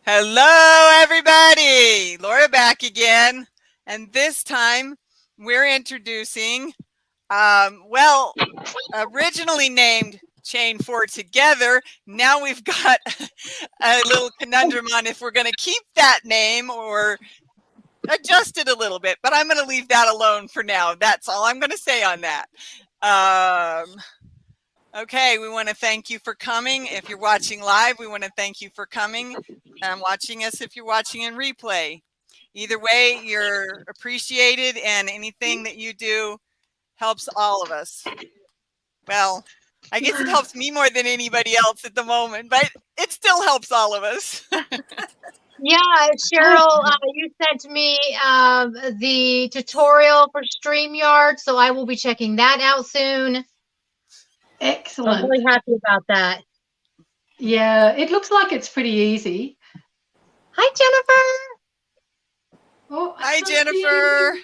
Hello, everybody. Laura back again. And this time we're introducing, well, originally named Chain 4 Together. Now we've got a little conundrum on if we're going to keep that name or adjust it a little bit. But I'm going to leave that alone for now. That's all I'm going to say on that. Okay, we want to thank you for coming. If you're watching live, we want to thank you for coming and watching us if you're watching in replay. Either way, you're appreciated, and anything that you do helps all of us. Well, I guess it helps me more than anybody else at the moment, but it still helps all of us. Yeah, Cheryl, you sent me the tutorial for StreamYard, so I will be checking that out soon. Excellent. I'm really happy about that. Yeah, it looks like it's pretty easy. Hi, Jennifer. Oh, Hi, Jennifer.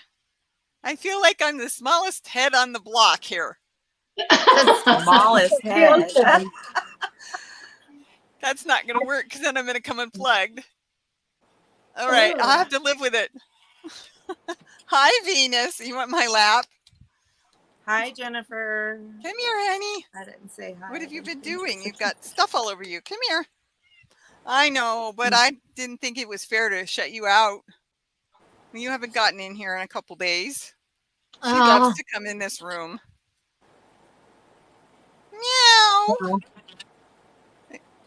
I feel like I'm the smallest head on the block here. The smallest head. That's not going to work because then I'm going to come unplugged. All right, I'll have to live with it. Hi, Venus. You want my lap? Hi, Jennifer. Come here, honey. I didn't say hi. What have you been doing? You've got stuff all over you. Come here. I know, but I didn't think it was fair to shut you out. You haven't gotten in here in a couple days. She loves to come in this room. Meow.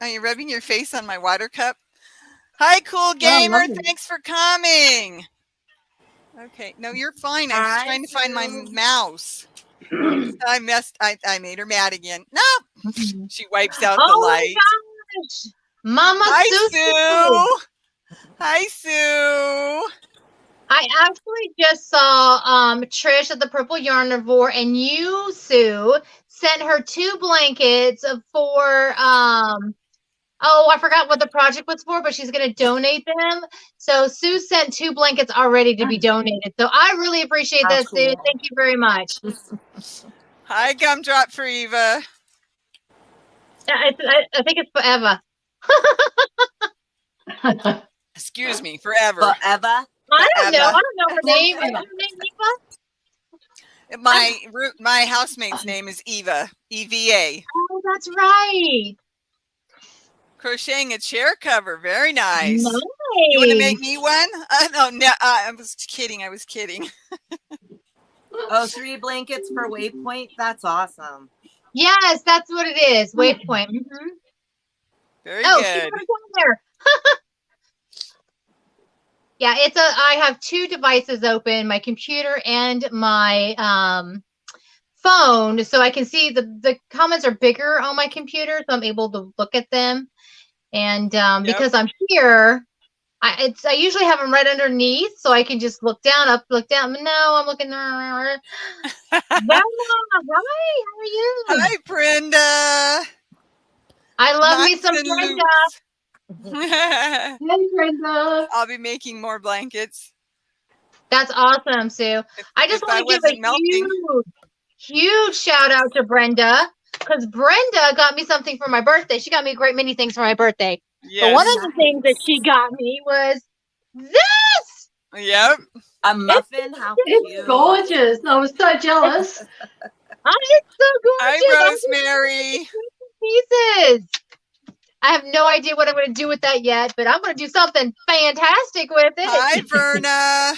Are you rubbing your face on my water cup? Hi, cool gamer. Thanks for coming. Okay. No, you're fine. I was trying to find my mouse. I made her mad again. No. She wipes out the light. My gosh. Mama Hi, Sue. Hi, Sue. I actually just saw Trish at the Purple Yarnivore, and you, Sue, sent her 2 blankets for I forgot what the project was for, but she's going to donate them. So Sue sent 2 blankets already to be donated. So I really appreciate that, cool. Sue. Thank you very much. Hi, Gumdrop for Eva. I think it's forever. Excuse me, forever. Forever? I don't know. I don't know her name. Is her name Eva? My housemate's name is Eva. EVA. Oh, that's right. Crocheting a chair cover. Very nice. Nice. You want to make me one? No, I was kidding. Oh, 3 blankets for Waypoint? That's awesome. Yes, that's what it is. Waypoint. Mm-hmm. Very good. She put it down there. Yeah, I have 2 devices open, my computer and my phone, so I can see the comments are bigger on my computer, so I'm able to look at them. And because I'm here, I usually have them right underneath, so I can just look down, look down. No, I'm looking. Hi, how are you? Hi, Brenda. I love me some Brenda. Hey, Brenda. I'll be making more blankets. That's awesome, Sue. I just want to give a huge shout out to Brenda, because Brenda got me something for my birthday. She got me a great many things for my birthday. Yes. But one of the things that she got me was this. Yep. A muffin. How cute. It's gorgeous. I was so jealous. It's so gorgeous. Hi, Rosemary. Pieces. I have no idea what I'm going to do with that yet, but I'm going to do something fantastic with it. Hi, Verna.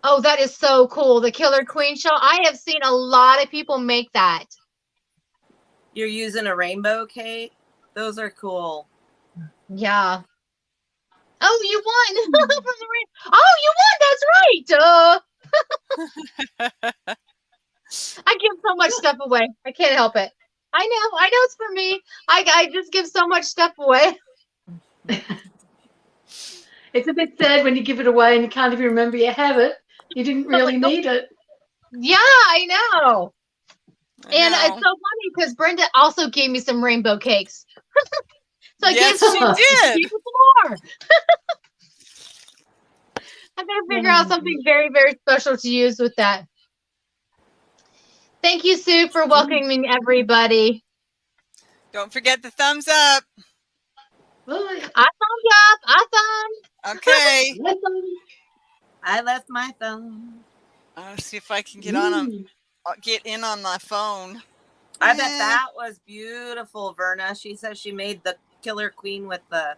Oh, that is so cool. The Killer Queen shawl. I have seen a lot of people make that. You're using a rainbow, Kate? Those are cool. Yeah. Oh, you won. Oh, you won. That's right. I give so much stuff away. I can't help it. I know it's for me. I just give so much stuff away. It's a bit sad when you give it away and you can't even remember you have it. You didn't really need it. Yeah, I know. And it's so funny because Brenda also gave me some rainbow cakes. So I yes, gave she did. Some more. I'm going to figure out something very, very special to use with that. Thank you, Sue, for welcoming everybody. Don't forget the thumbs up. Well, I thumbs up. I thumb. Okay. I left my thumb. I'll see if I can get in on my phone. I bet that was beautiful, Verna. She says she made the Killer Queen with the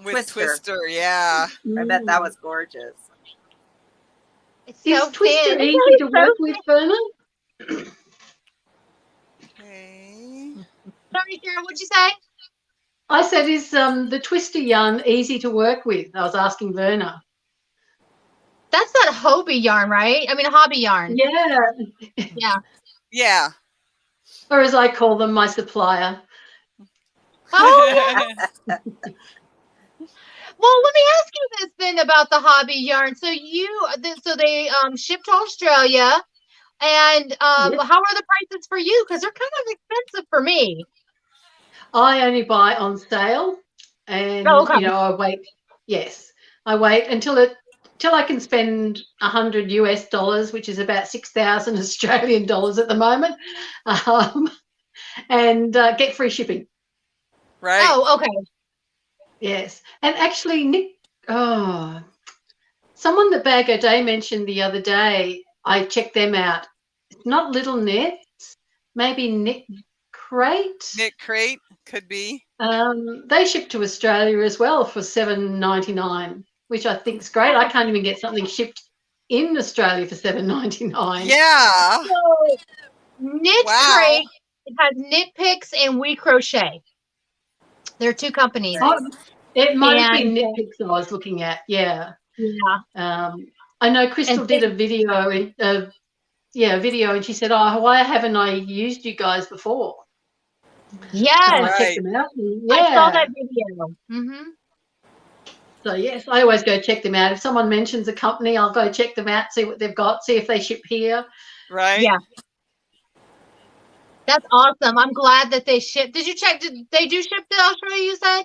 With Twister. Twister, yeah. I bet that was gorgeous. It's Is so Twister thin. easy to It's so work with, Verna? Okay. Sorry, Sarah, what'd you say? I said, is the Twister yarn easy to work with? I was asking Verna. That's that Hobie yarn, right? I mean, a hobby yarn. Yeah. Yeah. Yeah. Or as I call them, my supplier. Oh, yeah. Well, let me ask you this then about the hobby yarn. So they ship to Australia, and Yes. how are the prices for you? Because they're kind of expensive for me. I only buy on sale, and Oh, okay. I wait. Yes, I wait until I can spend $100 US, which is about 6,000 Australian dollars at the moment, and get free shipping. Right. Oh, okay. Yes, and actually, Nick, someone that Bag O' Day mentioned the other day, I checked them out. It's not Little Knits, maybe Knit Crate. Knit Crate could be. They ship to Australia as well for $7.99, which I think is great. I can't even get something shipped in Australia for $7.99. Yeah. So Knit Wow. Crate, it has Knit Picks and We Crochet. There are two companies. Oh, it might have been And- Knit Picks that I was looking at. Yeah. Yeah. I know Crystal did a video, and she said, "Oh, why haven't I used you guys before?" Yes. So I Right. checked them out. I saw that video. Mm-hmm. So yes, I always go check them out. If someone mentions a company, I'll go check them out, see what they've got, see if they ship here. Right. Yeah. That's awesome. I'm glad that they ship. Did you check? Did they do ship to Australia, you said?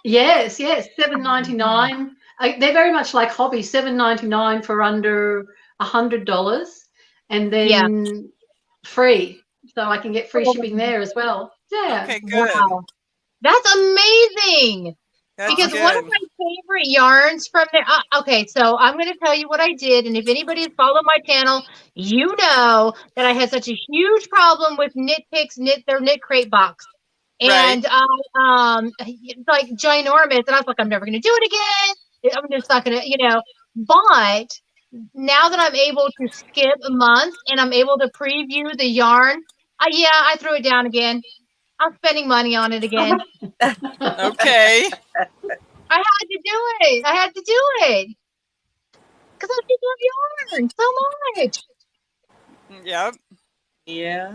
Yes, $7.99. They're very much like hobby, $7.99 for under $100, and then free, so I can get free shipping there as well. Yeah. Okay, good. Wow. That's amazing. That's Because good. one of my favorite yarns from there. Okay, so I'm going to tell you what I did, and if anybody has followed my channel, you know that I had such a huge problem with Knit Picks, their Knit Crate box, and it's like ginormous, and I was like, I'm never going to do it again. I'm just not going to, But now that I'm able to skip months and I'm able to preview the yarn, I threw it down again. I'm spending money on it again. Okay. I had to do it. Because I just love yarn so much. Yep. Yeah.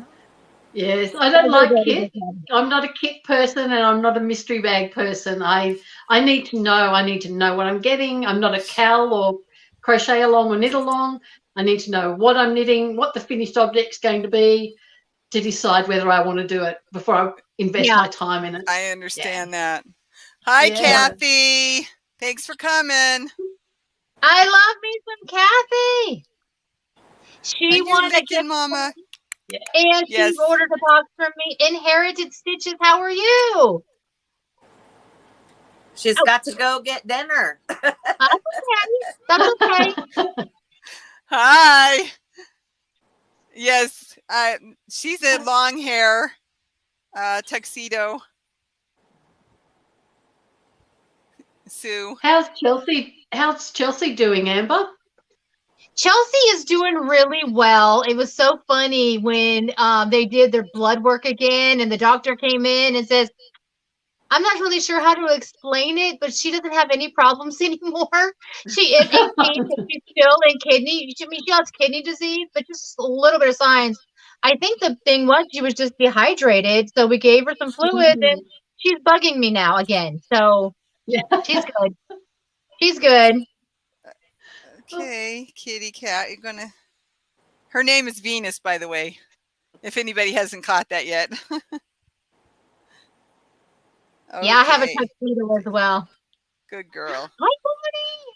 Yes, I don't like kit. I'm not a kit person, and I'm not a mystery bag person. I need to know. I need to know what I'm getting. I'm not a cal or crochet along or knit along. I need to know what I'm knitting, what the finished object's going to be, to decide whether I want to do it before I invest my time in it. I understand that. Hi, Yeah. Kathy. Thanks for coming. I love me some Kathy. She How you wanted a licking, gift, Mama? and she Yes. ordered a box from me. Inherited Stitches, how are you? She's got to go get dinner. That's okay. Hi. Yes, she's a long hair tuxedo. Sue. How's Chelsea doing, Amber? Chelsea is doing really well. It was so funny when they did their blood work again, and the doctor came in and says, I'm not really sure how to explain it, but she doesn't have any problems anymore. She is 18, and she's still in kidney. She has kidney disease, but just a little bit of signs. I think the thing was she was just dehydrated, so we gave her some fluids, and she's bugging me now again. So Yeah. she's good. She's good. Okay, kitty cat. Her name is Venus, by the way, if anybody hasn't caught that yet. Okay. Yeah, I have a tuxedo as well. Good girl. Hi, Bonnie.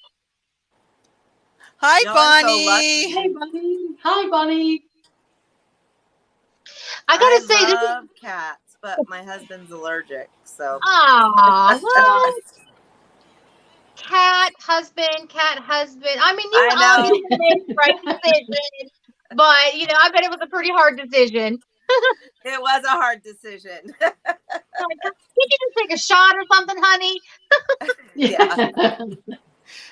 Hi, Y'all are so Bonnie. lucky. Hey, Bonnie. Hi, Bonnie. I gotta say, this is love cats. but my husband's allergic. So Aw, well, cat husband. I mean, you I know. obviously made the right decision, but I bet it was a pretty hard decision. It was a hard decision. Like, can you just take a shot or something, honey? Yeah.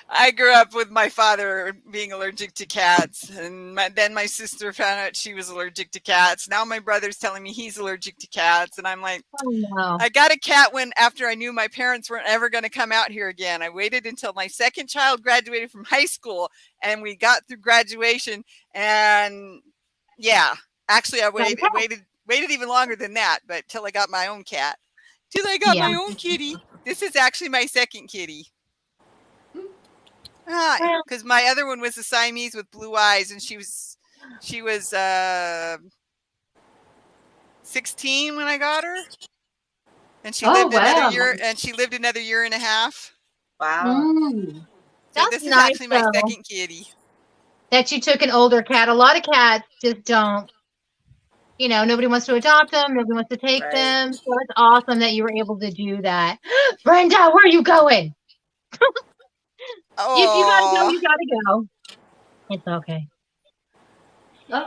I grew up with my father being allergic to cats, and then my sister found out she was allergic to cats. Now my brother's telling me he's allergic to cats, and I'm like, Oh no. I got a cat after I knew my parents weren't ever going to come out here again. I waited until my second child graduated from high school, and we got through graduation. And yeah, actually, I waited even longer than that, but till I got my own cat, till I got my own kitty. This is actually my second kitty. Because my other one was a Siamese with blue eyes, and she was 16 when I got her, and she lived another year. And she lived another year and a half. Wow. So That's this is nice, actually my though. second kitty. That you took an older cat. A lot of cats just don't. Nobody wants to adopt them. Nobody wants to take Right. them. So it's awesome that you were able to do that. Brenda, where are you going? If you gotta go, Oh, you gotta go. It's okay. So,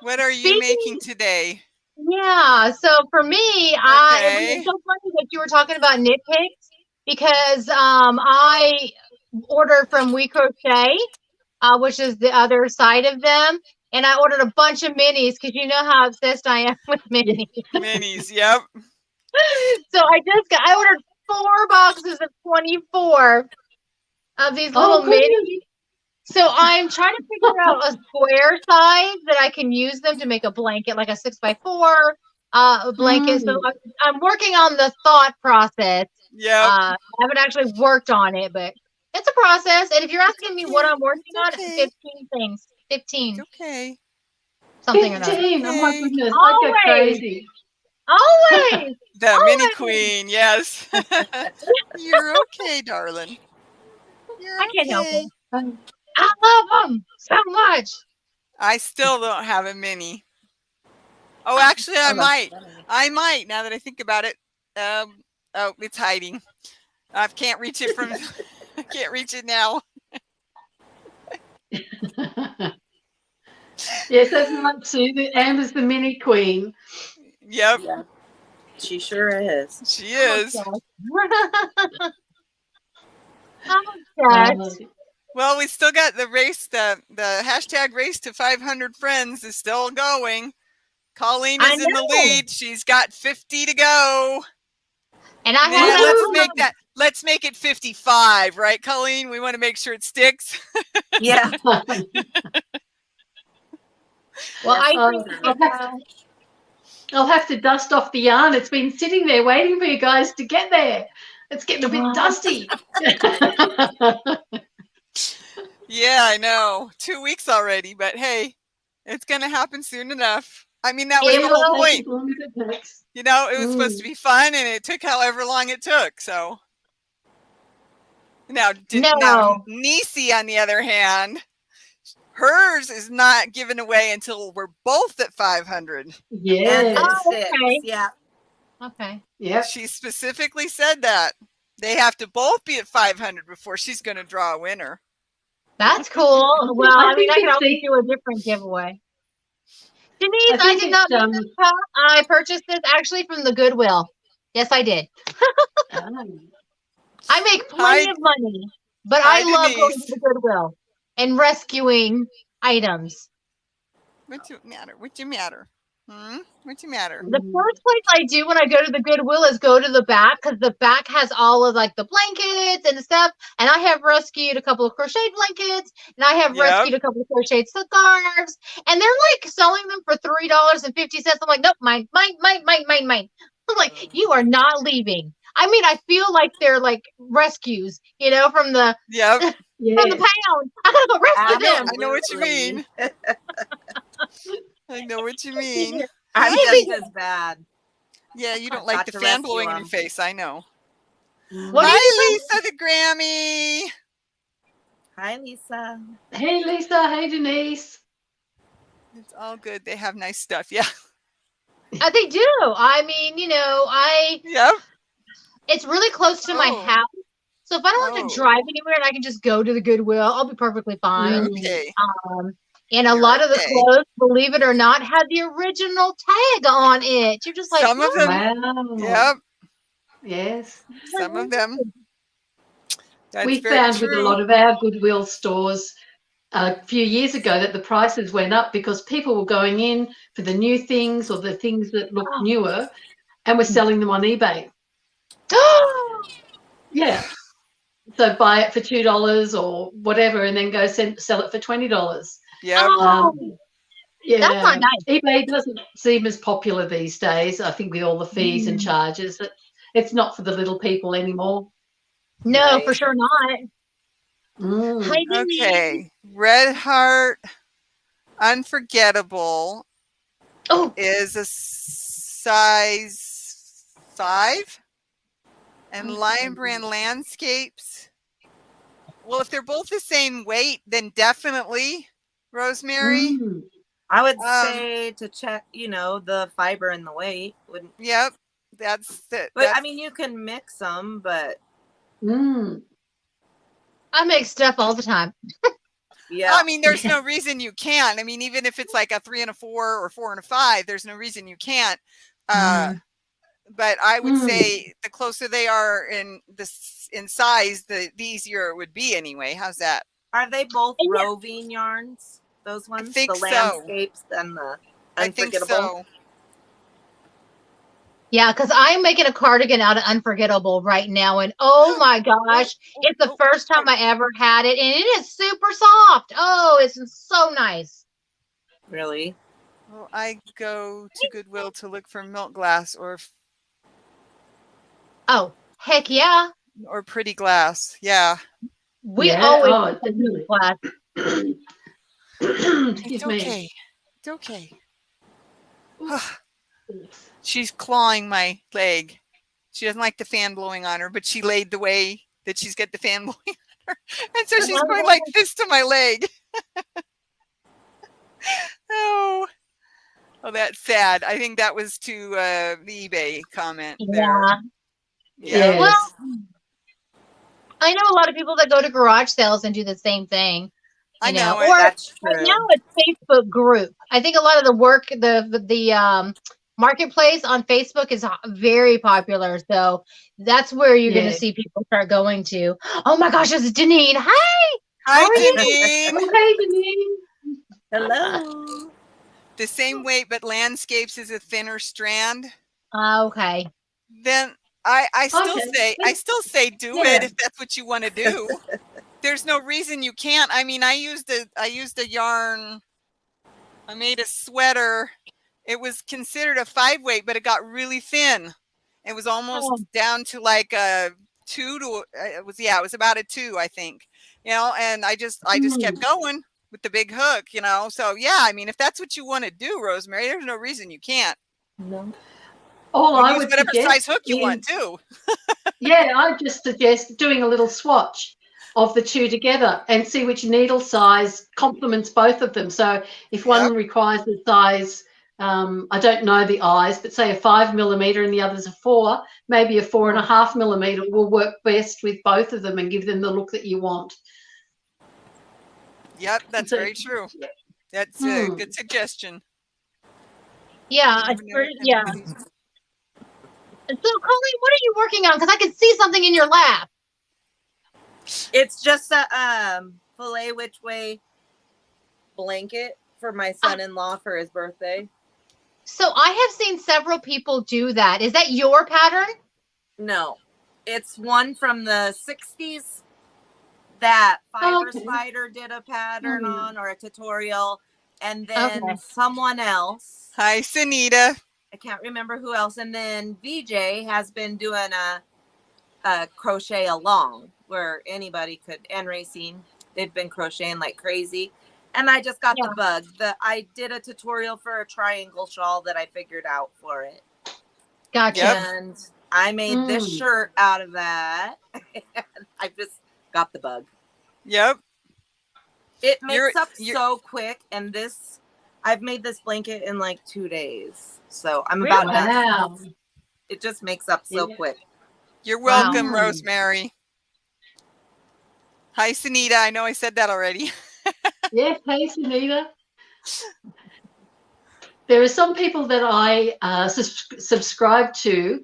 what are you making today? yeah. So for me, it's so funny that you were talking about nitpicks because I ordered from We Crochet, which is the other side of them, and I ordered a bunch of minis because you know how obsessed I am with minis. Minis, yep. So I ordered 4 boxes of 24 of these little minis. So I'm trying to figure out a square size that I can use them to make a blanket, like a 6x4 blanket. So I'm working on the thought process. Yep. I haven't actually worked on it, but it's a process. And if you're asking me what I'm working on, it's 15 things. 15. Okay. Something or another. 15. Oh my goodness. I go crazy. Always. The mini queen, yes. You're okay, darling. I can't help it. I love them so much. I still don't have a mini. Oh, actually, I might. Now that I think about it. Oh, it's hiding. I can't reach it from. I can't reach it now. Yes, that's right, Sue. Amber's the mini queen. Yep. Yeah. She sure is. She is. Well, we still got the race. The hashtag race to 500 friends is still going. Colleen is in the lead. She's got 50 to go. And I have let's make it 55, right, Colleen? We want to make sure it sticks. Yeah. Well, I'll have to dust off the yarn. It's been sitting there waiting for you guys to get there. It's getting a bit dusty. Yeah, I know. 2 weeks already, but hey, it's going to happen soon enough. I mean, that was the whole point. As long as it takes. It was supposed to be fun, and it took however long it took. So now, Nisi, on the other hand, hers is not given away until we're both at 500. Yeah. okay. Yeah. Okay. Yeah. She specifically said that they have to both be at 500 before she's going to draw a winner. That's cool. Well, I mean, I can always do a different giveaway. Denise, I did not make this cup. I purchased this actually from the Goodwill. Yes, I did. I make plenty of money, but I love going to the Goodwill and rescuing items. What's your matter? What's your matter? What's your matter? The first place I do when I go to the Goodwill is go to the back because the back has all of like the blankets and stuff. And I have rescued a couple of crocheted blankets and I have rescued a couple of crocheted scarves. And they're like selling them for $3.50. I'm like, nope, mine. I'm like, you are not leaving. I mean, I feel like they're like rescues, from the from the pound. I gotta go rescue them. I know what you mean. I know what you mean. I'm just as bad. Yeah, you don't like the fan blowing in your face. I know. Hi, Lisa the Grammy. Hi, Lisa. Hey, Lisa. Hey, Denise. It's all good. They have nice stuff. Yeah. They do. I mean, Yep. it's really close to my Oh. house. So if I don't have Oh. to drive anywhere and I can just go to the Goodwill, I'll be perfectly fine. Okay. And a You're lot of the okay. clothes, believe it or not, have the original tag on it. You're just like, Some of them. Wow. Yep. Yes. Some of them. That's We very found with a true. lot of our Goodwill stores a few years ago that the prices went up because people were going in for the new things or the things that looked newer and were selling them on eBay. Yeah. So buy it for $2 or whatever and then go sell it for $20. Yep. Oh, Yeah. that's not nice. eBay doesn't seem as popular these days. I think with all the fees and charges, it's not for the little people anymore. No, Right. for sure not. Hi, Denise. Okay. Red Heart Unforgettable Oh, is a size 5. And Lion Brand Landscapes. Well, if they're both the same weight, then definitely Rosemary. I would say to check, the fiber and the weight. Wouldn't. Yep. That's it. But I mean, you can mix them, but I make stuff all the time. yeah. I mean, there's no reason you can't. I mean, even if it's like a 3 and a 4 or 4 and a 5, there's no reason you can't. But I would say the closer they are in size, the easier it would be anyway. How's that? Are they both roving yarns? Those ones, think the so. landscapes and the I think unforgettable. so. Yeah, because I'm making a cardigan out of Unforgettable right now, and oh my gosh, it's the first time I ever had it, and it is super soft. Oh, it's so nice. Really? Well, I go to Goodwill to look for milk glass or Heck yeah. Or pretty glass. Yeah. We always definitely. glass. It's okay. It's okay. She's clawing my leg. She doesn't like the fan blowing on her, but she laid the way that she's got the fan blowing on her. And so she's going like this to my leg. Oh, that's sad. I think that was to the eBay comment there. Yeah. Well, I know a lot of people that go to garage sales and do the same thing. I know. Or that's true. right now it's Facebook group. I think a lot of the work, the marketplace on Facebook is very popular. So that's where you're going to see people start going to. Oh my gosh, this is Janine. Hi. Hi, Janine. Hey, Janine. Hello. The same weight, but Landscapes is a thinner strand. Okay. Then I still say do it if that's what you want to do. There's no reason you can't. I mean, I used a yarn. I made a sweater. It was considered a 5 weight, but it got really thin. It was almost down to like a 2 to it was about a 2, I think. And I just kept going with the big hook, So yeah, I mean, if that's what you want to do, Rosemary, there's no reason you can't. No. All I use would whatever suggest size hook you want too. Yeah, I just suggest doing a little swatch of the two together and see which needle size complements both of them. So if one requires the size, I don't know the eyes, but say a 5 millimeter and the other's a 4, maybe a 4.5 millimeter will work best with both of them and give them the look that you want. Yep, that's very true. That's a good suggestion. Yeah, yeah. So, Colleen, what are you working on? Because I can see something in your lap. It's just a filet which way blanket for my son-in-law for his birthday. So I have seen several people do that. Is that your pattern? No, it's one from the 60s that Fiber Spider did a pattern on or a tutorial, and then someone else. Hi, Sunita. I can't remember who else. And then VJ has been doing a crochet along where anybody could, and Racine, they've been crocheting like crazy. And I just got the bug. I did a tutorial for a triangle shawl that I figured out for it. Gotcha. And I made this shirt out of that. I just got the bug. Yep. It makes up so quick, and this I've made this blanket in like 2 days. So I'm about done. Wow. It just makes up so Yeah. quick. You're welcome, Wow. Rosemary. Hi, Sunita. I know I said that already. Yes, hey, Sunita. There are some people that I subscribe to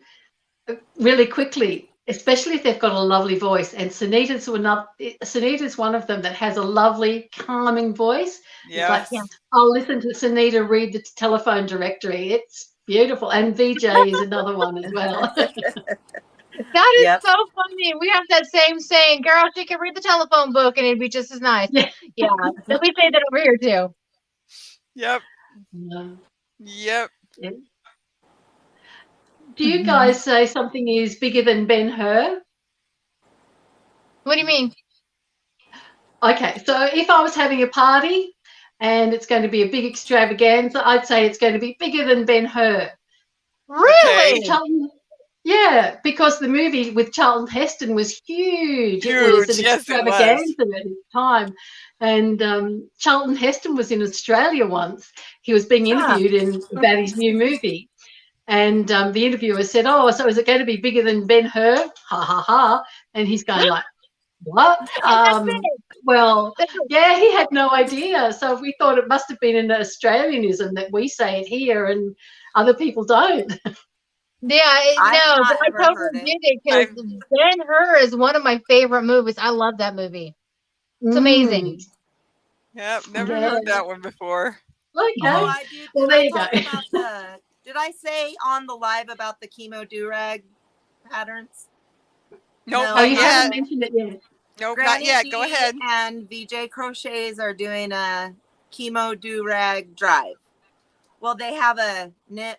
really quickly, especially if they've got a lovely voice. And Sunita's one of them that has a lovely, calming voice. Yeah. It's like, I'll listen to Sunita read the telephone directory. It's beautiful. And VJ is another one as well. That is Yep. so funny. We have that same saying, girl, she can read the telephone book and it'd be just as nice. Yeah. Yeah. So we say that over here too. Yep. No. Yep. Yeah. Do you guys say something is bigger than Ben-Hur? What do you mean? Okay, so if I was having a party and it's going to be a big extravaganza, I'd say it's going to be bigger than Ben-Hur. Really? Charlton, yeah, because the movie with Charlton Heston was huge. It was Huge, an yes, it was. extravaganza at its time. And Charlton Heston was in Australia once. He was being interviewed about his new movie. And the interviewer said, oh, so is it going to be bigger than Ben-Hur? Ha, ha, ha. And he's going like, what? Well, yeah, he had no idea. So we thought it must have been an Australianism that we say it here and other people don't. Yeah, I've no, not but I ever totally heard it. get it because Ben-Hur is one of my favorite movies. I love that movie. It's amazing. Yep. Never Yeah. heard that one before. Okay. Oh, I do. Well, Did there I you talk go. about did I say on the live about the chemo do-rag patterns? Nope, No, Oh, not you yet. haven't mentioned it yet. Nope, not Granny yet. T Go ahead. And VJ Crochets are doing a chemo do-rag drive. Well, they have a knit,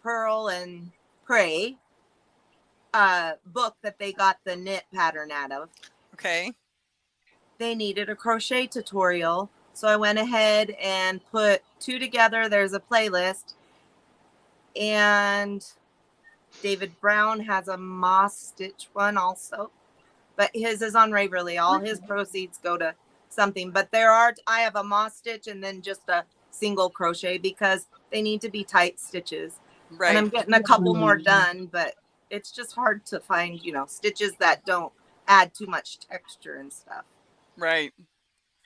purl, and pray book that they got the knit pattern out of. Okay. They needed a crochet tutorial, so I went ahead and put 2 together. There's a playlist, and David Brown has a moss stitch one also, but his is on Raverly. All his proceeds go to something, but I have a moss stitch and then just a single crochet because they need to be tight stitches. Right. And I'm getting a couple more done, but it's just hard to find, stitches that don't add too much texture and stuff. Right.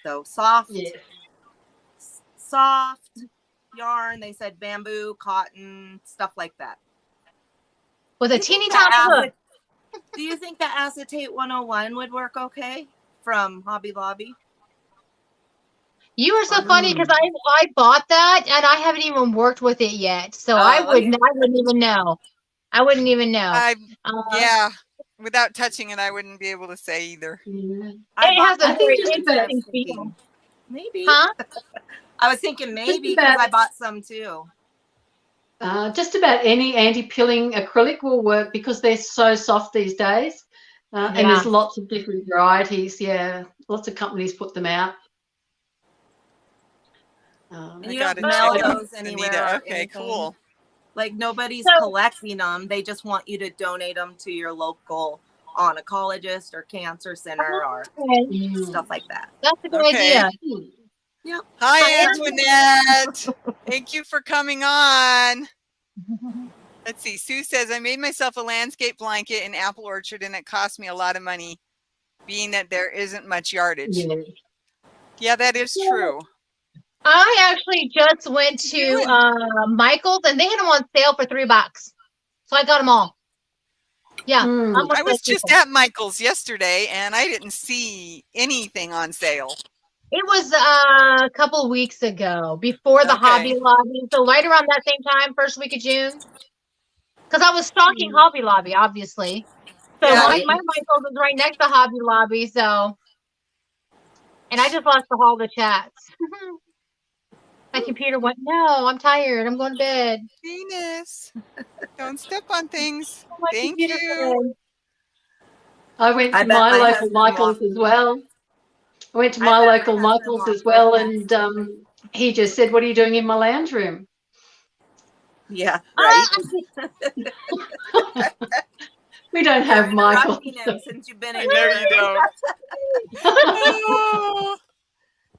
So soft Yes. yarn. They said bamboo, cotton, stuff like that. With a teeny tiny hook. Do you think that Acetate 101 would work okay from Hobby Lobby? You are so funny because I bought that and I haven't even worked with it yet. So I wouldn't even know. I wouldn't even know. Yeah. Without touching it, I wouldn't be able to say either. Yeah. It has a I think very just interesting feel. Maybe. Huh? I was thinking maybe about- because I bought some too. Just about any anti-pilling acrylic will work because they're so soft these days. And there's lots of different varieties. Yeah, lots of companies put them out. And you gotta don't mail check out those Sunita. anywhere. or Okay, anything. cool. Like nobody's So- collecting them. They just want you to donate them to your local oncologist or cancer center or stuff like that. That's a good Okay. idea. Hi, Antoinette. Thank you for coming on. Let's see. Sue says, I made myself a landscape blanket in Apple Orchard and it cost me a lot of money, being that there isn't much yardage. Yeah. Yeah, that is true. I actually just went to Michael's and they had them on sale for $3. So I got them all. Yeah. Mm. I'm with I was those just people. at Michael's yesterday and I didn't see anything on sale. It was a couple of weeks ago before the Okay. Hobby Lobby. So right around that same time, first week of June. Because I was stalking Hobby Lobby, obviously. So Yeah. my Michael's was right next to Hobby Lobby. So, and I just lost all the chats. My computer went, no, I'm tired. I'm going to bed. Venus, don't step on things. My Thank computer you. I went I to bet my my local husband Michael's lost. as well. I went to I my bet my local husband Michael's lost as well, that and he just said, "What are you doing in my lounge room?" Yeah, right. We don't have You're Michael's. interrupting him since you've been in No, here. you don't. Oh.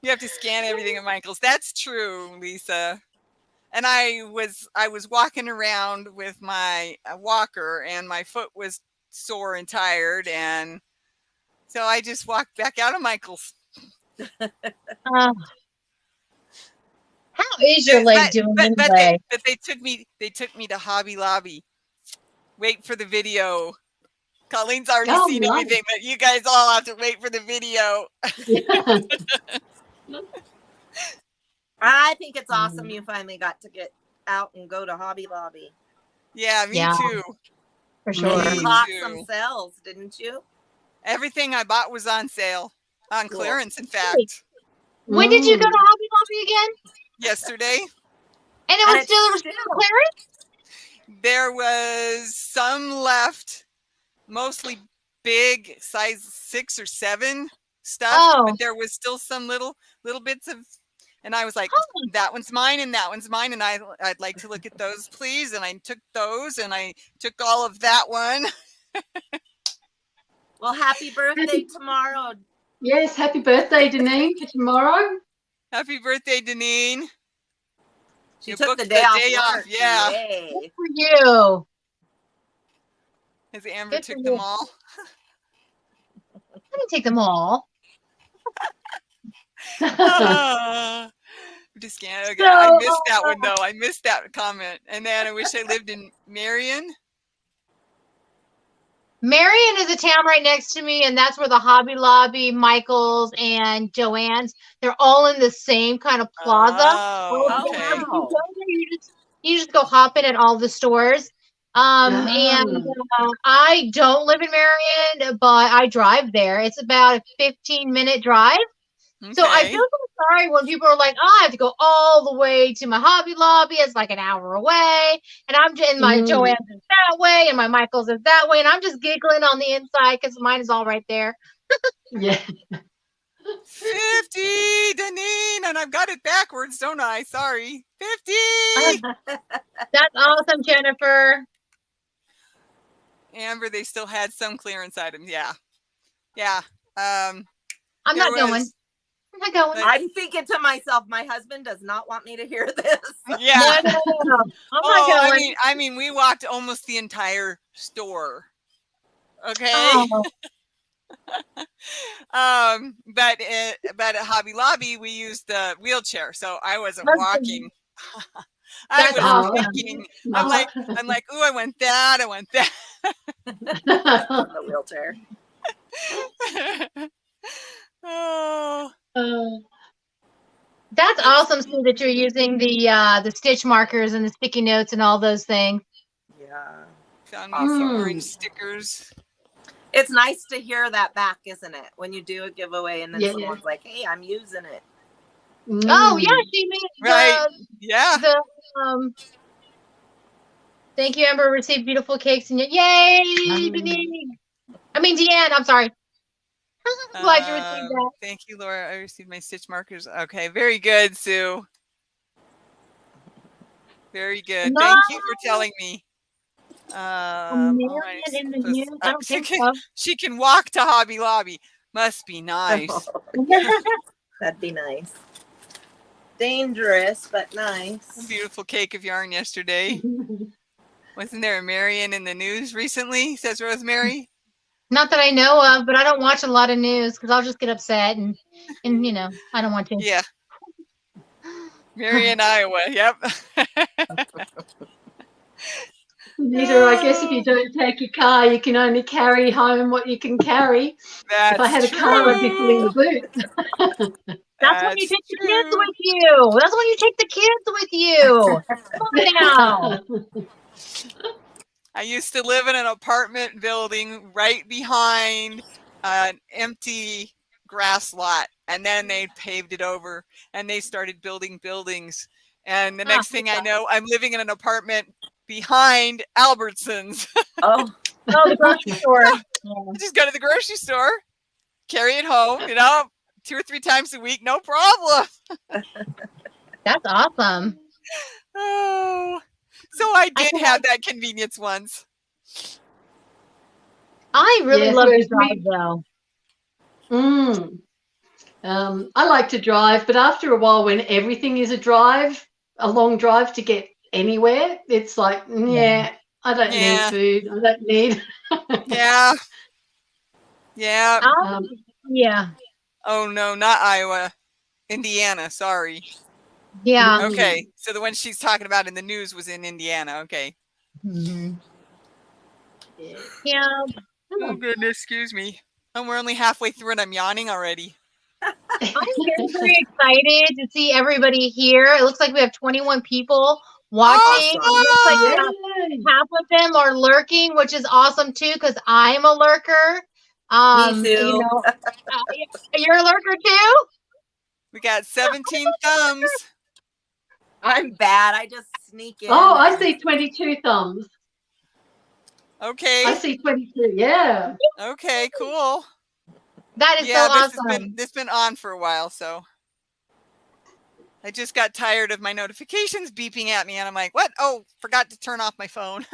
Yeah, have to scan everything at Michael's. That's true, Lisa. And I was walking around with my walker, and my foot was sore and tired, and so I just walked back out of Michael's. How is your leg doing anyway? But they took me to Hobby Lobby. Wait for the video. Colleen's already seen everything, but you guys all have to wait for the video. I think it's awesome you finally got to get out and go to Hobby Lobby. Yeah, me too. For sure. Me You bought too. some sales, didn't you? Everything I bought was on sale, on clearance, in fact. When did you go to Hobby Lobby again? Yesterday. And it was still clearance? There was some left, mostly big, size 6 or 7 stuff, but there was still some little bits of, and I was like, that one's mine and that one's mine, and I'd like to look at those, please. And I took those, and I took all of that one. Well, happy birthday tomorrow. Yes, happy birthday, Deneen, for tomorrow. Happy birthday, Deneen. She You took booked the day off. Work. Yeah. Yay. Good for you. As Amber took them all. I didn't take them all. Just can't. Okay. I missed that one though. I missed that comment. And then I wish I lived in Marion. Marion is a town right next to me, and that's where the Hobby Lobby, Michael's, and Joann's, they're all in the same kind of plaza. Oh, okay. You just go hopping at all the stores. And I don't live in Marion, but I drive there. It's about a 15-minute drive. Okay. So I feel so sorry when people are like, oh, I have to go all the way to my Hobby Lobby. It's like an hour away. And I'm just, and my Joann's is that way, and my Michael's is that way. And I'm just giggling on the inside because mine is all right there. Yeah. 50, Deneen, and I've got it backwards, don't I? Sorry. 50. That's awesome, Jennifer. Amber, they still had some clearance items. Yeah. Yeah. I'm not going. I'm not going. I'm thinking to myself, my husband does not want me to hear this. Yeah. No. I'm not going. I mean, we walked almost the entire store. Okay. Oh. But at Hobby Lobby, we used the wheelchair, so I wasn't walking. I That's was awesome. thinking. I'm like, ooh, I want that. I want that. The wheelchair. Oh. That's awesome, Sue, that you're using the stitch markers and the sticky notes and all those things. Yeah. Found me some orange stickers. It's nice to hear that back, isn't it? When you do a giveaway and then someone's like, hey, I'm using it. Oh, yeah, she made Right. Yeah. Thank you, Amber. Received beautiful cakes. And yay, Deanne. I'm sorry. I'm glad you received that. Thank you, Laura. I received my stitch markers. Okay, very good, Sue. Very good. No. Thank you for telling me. Marion in the news? I don't think so. She can walk to Hobby Lobby. Must be nice. That'd be nice. Dangerous, but nice. A beautiful cake of yarn yesterday. Wasn't there a Marion in the news recently? Says Rosemary. Not that I know of, but I don't watch a lot of news because I'll just get upset and I don't want to. Yeah. Marion, Iowa. Yep. Neither, I guess if you don't take your car, you can only carry home what you can carry. That's if I had a car, I'd be filling the boot. That's when you take the kids with you. That's when you take the kids with you. Come on now. I used to live in an apartment building right behind an empty grass lot, and then they paved it over and they started building buildings. And the next thing I know, I'm living in an apartment behind Albertsons. Oh, the grocery store. Just go to the grocery store, carry it home, 2 or 3 times a week, no problem. That's awesome. Oh, so I did have that convenience once. I really love your drive, though. I like to drive, but after a while, when everything is a long drive to get anywhere, it's like, yeah, I don't need Yeah. food. I don't need. Yeah. Yeah. Yeah. Oh no, not Iowa. Indiana, sorry. Yeah. Okay. So the one she's talking about in the news was in Indiana. Okay. Mhm. Yeah. Yeah. Oh goodness, excuse me. And we're only halfway through and I'm yawning already. I'm very excited to see everybody here. It looks like we have 21 people watching. Awesome. It looks like Yay. half of them are lurking, which is awesome too, because I'm a lurker. Me too. You know, you're a lurker too? We got 17 thumbs. I'm bad. I just sneak in. Oh, I and- see 22 thumbs. I Okay. see 22. Yeah. Okay, cool. That is Yeah, so awesome. this been on for a while, so I just got tired of my notifications beeping at me and I'm like, what? Oh, forgot to turn off my phone.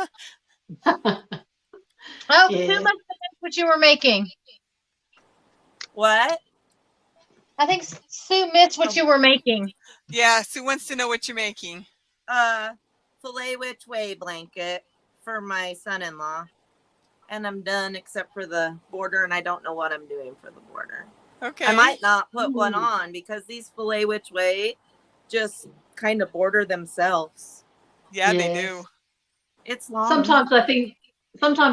Oh, Yeah. Sue must have missed what you were making. What? I think Sue missed what you were making. Yeah, Sue wants to know what you're making. Filet which way blanket for my son-in-law. And I'm done except for the border, and I don't know what I'm doing for the border. Okay. I might not put one on because these filet which way just kind of border themselves. Yeah, they Yes. do. It's long. Sometimes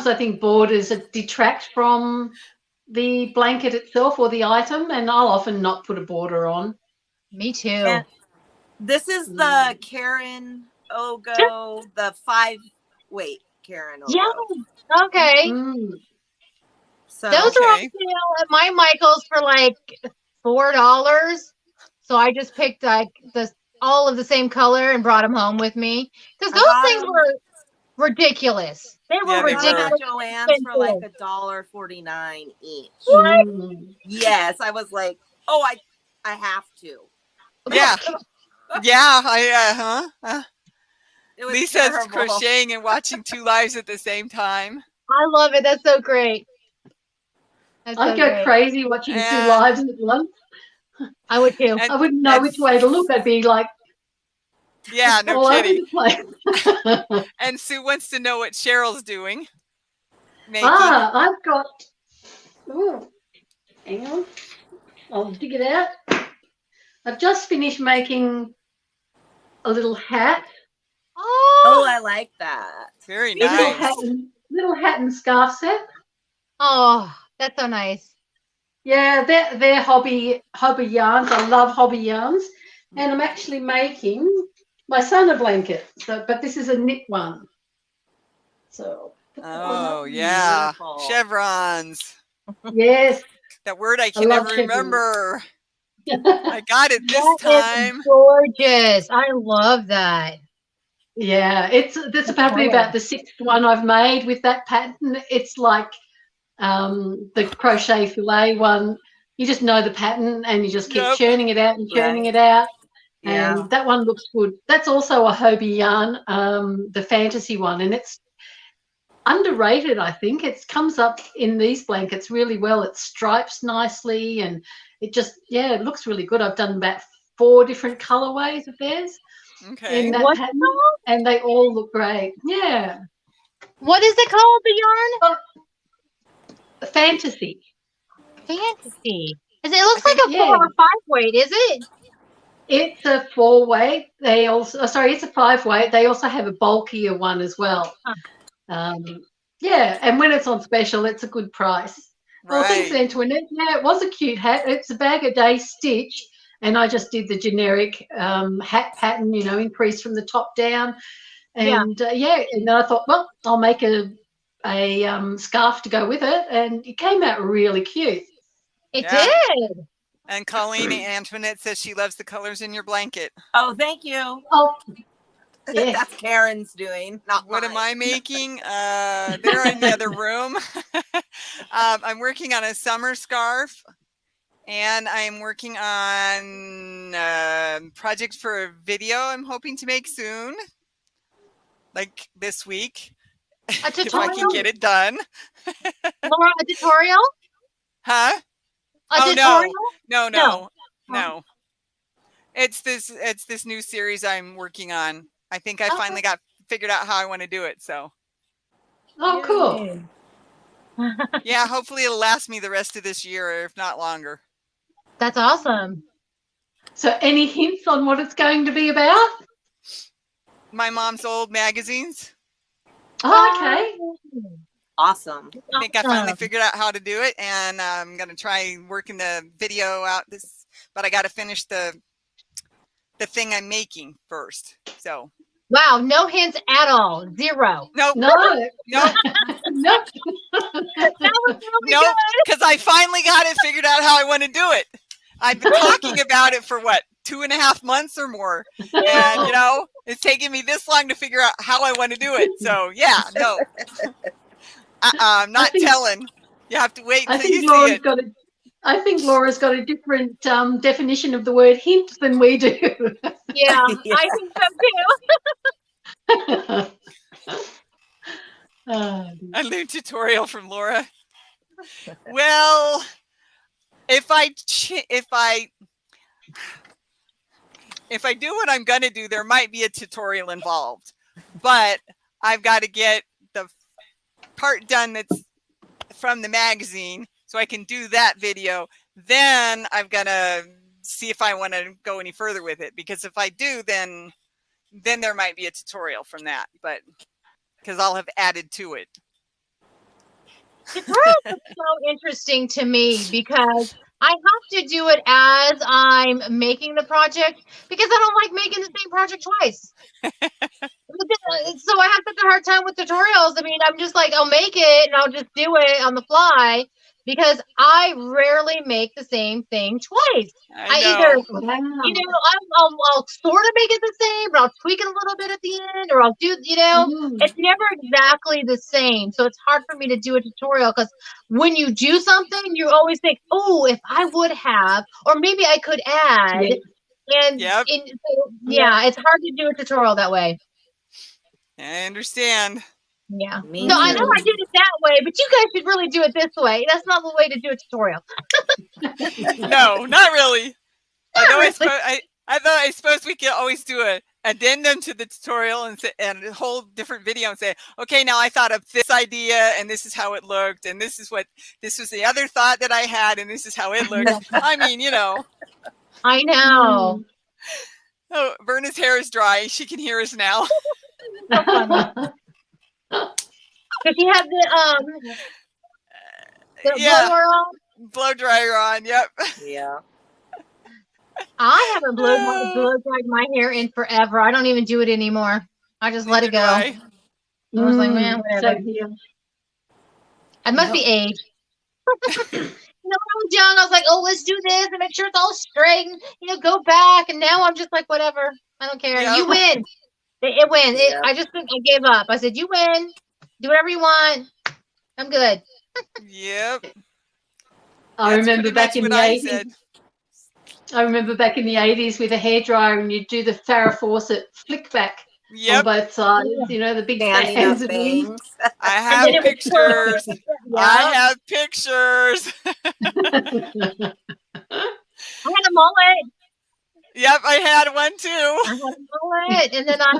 I think borders detract from the blanket itself or the item, and I'll often not put a border on. Me too. And this is the Karen Ogo, the 5-weight Karen Ogo. Yeah. Okay. Mm. So Those are on Okay. sale at my Michael's for like $4. So I just picked like all of the same color and brought them home with me because I those bought things 'em. were ridiculous. They were Yeah, they I were. ridiculous. got Joann's for like expensive. $1.49 each. Mm. Yes, I was like, oh, I have to. Yeah. Yeah, It was Lisa's terrible. crocheting and watching two lives at the same time. I love it. That's so great. That's I'd so go great. crazy watching two And- lives at once. I would too. And- I wouldn't know which way to look. I'd be like Yeah, no all kidding. over the place. And Sue wants to know what Cheryl's doing. Making. I've got. Oh, hang on. I'll dig it out. I've just finished making a little hat. Oh, Oh, I like that. Very Little nice. little hat and scarf set. that's so nice. Yeah, they're hobby yarns. I love hobby yarns, and I'm actually making my son a blanket. So, but this is a knit one. So. Oh, yeah. Beautiful. Chevrons. Yes. That word I can love never chevrons. remember. I got it this That is time. gorgeous. I love that. Yeah, this is probably about the 6th one I've made with that pattern. It's like the crochet filet one. You just know the pattern and you just keep Yep. churning it out and churning Right. it out. Yeah. And that one looks good. That's also a Hobie yarn, the fantasy one, and it's underrated, I think. It comes up in these blankets really well. It stripes nicely and it just, it looks really good. I've done about 4 different colorways of theirs Okay. in that What's pattern, and they all look great. Yeah. What is it called? The yarn? Fantasy. Fantasy. It looks like a Yeah. 4 or 5 weight, is it? It's a 4-weight. They also, it's a 5-weight. They also have a bulkier one as well. Yeah, and when it's on special, it's a good price. Well, thanks, Right. Antoinette. Yeah, it was a cute hat. It's a bag a day stitch, and I just did the generic hat pattern, increase from the top down. And and then I thought, well, I'll make a scarf to go with it, and it came out really cute. It Yeah. did. And Colleen Antoinette says she loves the colors in your blanket. Oh, thank you. Oh, yes. That's Karen's doing, not What mine. am I making? They're in the other room. I'm working on a summer scarf, and I'm working on projects for a video I'm hoping to make soon, like this week, A if I can tutorial? get it done. Laura, a tutorial? Huh? A Oh tutorial? no, No. no. It's this new series I'm working on. I think I finally got figured out how I want to do it. So Oh, cool. Yay. yeah, hopefully it'll last me the rest of this year, if not longer. That's awesome. So any hints on what it's going to be about? My mom's old magazines. Oh, okay. Awesome. I think I finally Awesome. figured out how to do it, and I'm gonna try working the video out but I got to finish the thing I'm making first. So Wow, no hints at all. Zero. nope, No. nope, No. That was really nope, because I finally got it figured out how I want to do it. I've been talking about it for what, 2.5 months or more, and you know, it's taking me this long to figure out how I want to do it. So yeah, no, I'm not telling. You have to wait I until you think see it. I think Laura's got a different definition of the word hint than we do. Yeah, Yeah. I think so too. Oh, A new tutorial from Laura. Well, if I do what I'm gonna do, there might be a tutorial involved, but I've got to get the part done that's from the magazine so I can do that video. Then I've got to see if I want to go any further with it, because if I do, then there might be a tutorial from that, but because I'll have added to it. Tutorials are so interesting to me because I have to do it as I'm making the project because I don't like making the same project twice. So I have such a hard time with tutorials. I mean, I'm just like, I'll make it and I'll just do it on the fly because I rarely make the same thing twice. I either, I'll sort of make it the same, but I'll tweak it a little bit at the end, or I'll do, it's never exactly the same. So it's hard for me to do a tutorial because when you do something, you always think, oh, if I would have, or maybe I could add. Yeah. And, Yep. It's hard to do a tutorial that way. I understand. Yeah. Me No, I know too. I did it that way, but you guys should really do it this way. That's not the way to do a tutorial. No, not really. I Not know really. I thought I suppose we could always do a addendum to the tutorial and a whole different video and say, okay, now I thought of this idea and this is how it looked, and this was the other thought that I had, and this is how it looked. I mean, I know. Oh, Verna's hair is dry. She can hear us now. Because you have the Yeah. blower on. Blow dryer on. Yep. Yeah. I haven't blow dried my hair in forever. I don't even do it anymore. I just let it go. Neither do I was like, man, whatever. Same here. It must be age. When I was young, I was like, oh, let's do this and make sure it's all straight and, go back. And now I'm just like, whatever. I don't care. Yeah. You win. It wins. Yeah. I gave up. I said, you win. Do whatever you want. I'm good. Yep. I That's remember pretty back much in what the I 80s. said. I remember back in the 80s with a hairdryer and you'd do the Farrah Fawcett flick back on Yep. both sides, the big Standing up fans and wings. things. I have then it was pictures. Yeah. I have pictures. I had a mullet. Yep, I had one too. I had a mullet, and then I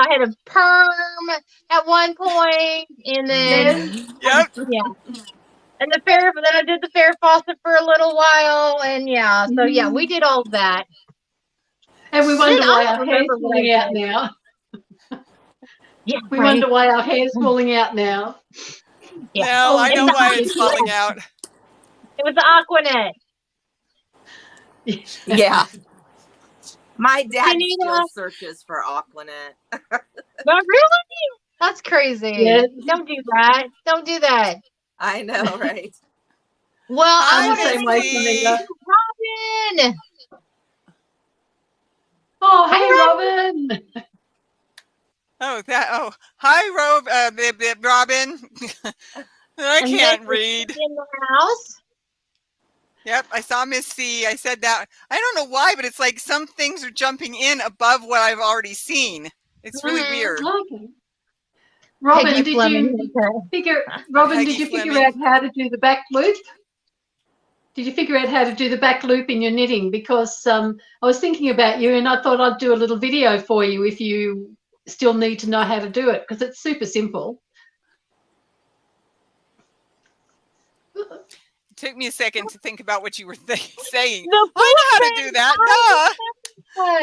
had a perm at one point, and then Yep. and then I did the Farrah Fawcett for a little while, and we did all that. And we wonder Then why I our hair's remember what falling I out did. now. Yeah, We right. wonder why our hair's falling out now. Yeah. Now I know and why it's falling out. It was the Aquanet. Yeah. My dad Janina. still searches for Aquanet. But really? That's crazy. Yes. Don't do that. Don't do that. I know, right? Well, I I'm want the to same thank way, Janina. Robin. Oh, Hi, hey, Robin. Hi, Robin. I And can't then read. in the house. Yep, I saw Miss C. I said that. I don't know why, but it's like some things are jumping in above what I've already seen. It's really Mhm. weird. Okay. Robin, Peggy did Fleming. you figure out how to do the back loop? Did you figure out how to do the back loop in your knitting? Because I was thinking about you, and I thought I'd do a little video for you if you still need to know how to do it, because it's super simple. It took me a second to think about what you were saying. The I know how to do that. Duh.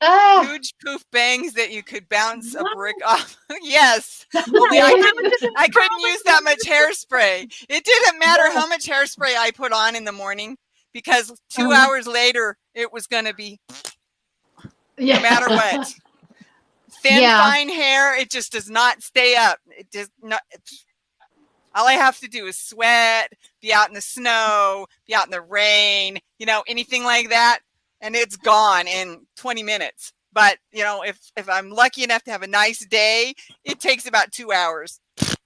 Oh, Huge poof bangs that you could bounce a brick off. Yes. Only I couldn't use that much hairspray. It didn't matter how much hairspray I put on in the morning, because 2 hours later it was going to be no matter what. Thin, fine hair, it just does not stay up. It does not. All I have to do is sweat, be out in the snow, be out in the rain, anything like that, and it's gone in 20 minutes. But, if I'm lucky enough to have a nice day, it takes about 2 hours.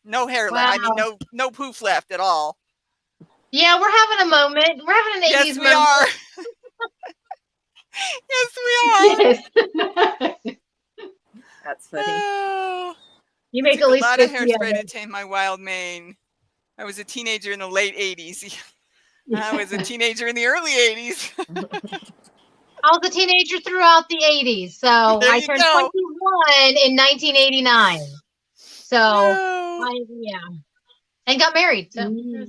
No hair left. I mean, no poof left at all. yeah, we're having a moment. We're having an 80s Yes, we moment. are. Yes, we are. Yes. That's funny. Oh, You make took at a least lot of 50 of hairspray to it. tame my wild mane. I was a teenager in the late 80s. I was a teenager in the early 80s. I was a teenager throughout the 80s, so There I you turned go. 21 in 1989. So, No. and got married. So, Mm.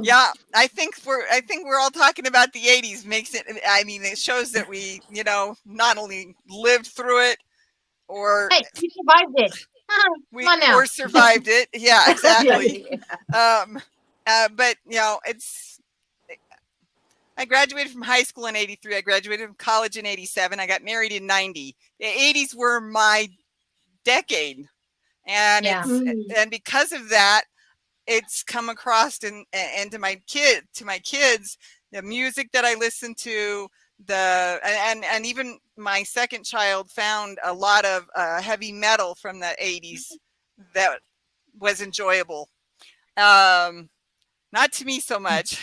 Yeah, I think we're all talking about the 80s. It shows that we, not only lived through it or hey, you survived it. we Come on now. or survived it. Yeah, exactly. Yeah. But I graduated from high school in 83. I graduated from college in 87. I got married in 90. The 80s were my decade. And and because of that, it's come across into my kids, the music that I listen to, and even my second child found a lot of heavy metal from the 80s that was enjoyable. Not to me so much,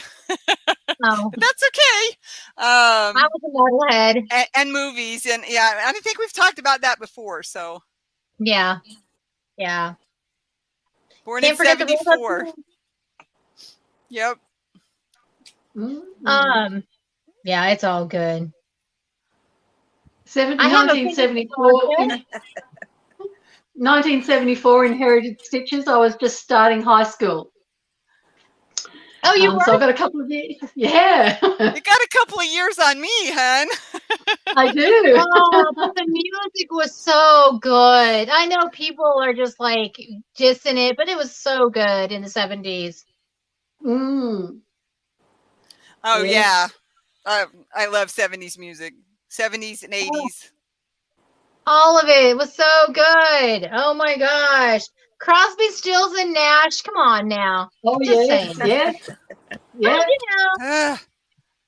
Oh, but that's okay. I was a metalhead. And movies, and I think we've talked about that before. So Yeah. born Can't in forget the Rolled Up 74. Yep. Yeah, it's all good. 1974. 1974 inherited stitches. I was just starting high school. Oh, you were? So I've got a couple of years. Yeah, You got a couple of years on me, hun. I do. Oh, but the music was so good. I know people are just like dissing it, but it was so good in the 70s. Mm. Oh Yeah. yeah, I love 70s music, 70s and 80s. All of it was so good. Oh my gosh. Crosby, Stills, and Nash. Come on now. Oh, Just yes, saying. yes, yes. Oh,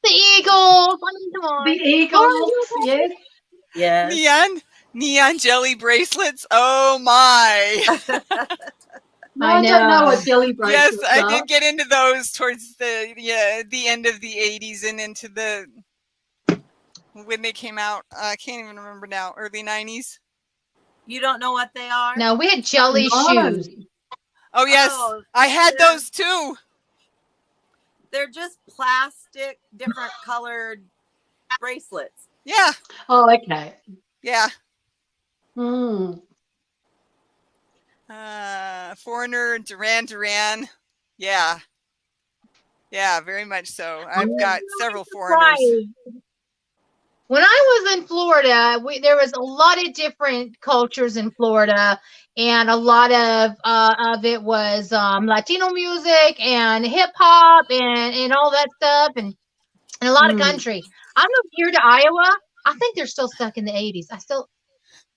the Eagles. I mean, come on. The Eagles, yes. Yes. Neon jelly bracelets. Oh my! No, I don't know what jelly Yes, bracelets I are. did get into those towards the end of the 80s and into when they came out. I can't even remember now. Early 90s. You don't know what they are? No, we had jelly No. shoes. Oh yes, Oh, I had they're- those too. They're just plastic, different colored bracelets. Yeah, Oh, okay. yeah. Mm. Foreigner, Duran. Yeah, very much so. I've got several foreigners. Right. When I was in Florida, there was a lot of different cultures in Florida, and a lot of it was Latino music and hip hop and all that stuff, and a lot of country. I moved here to Iowa. I think they're still stuck in the 80s.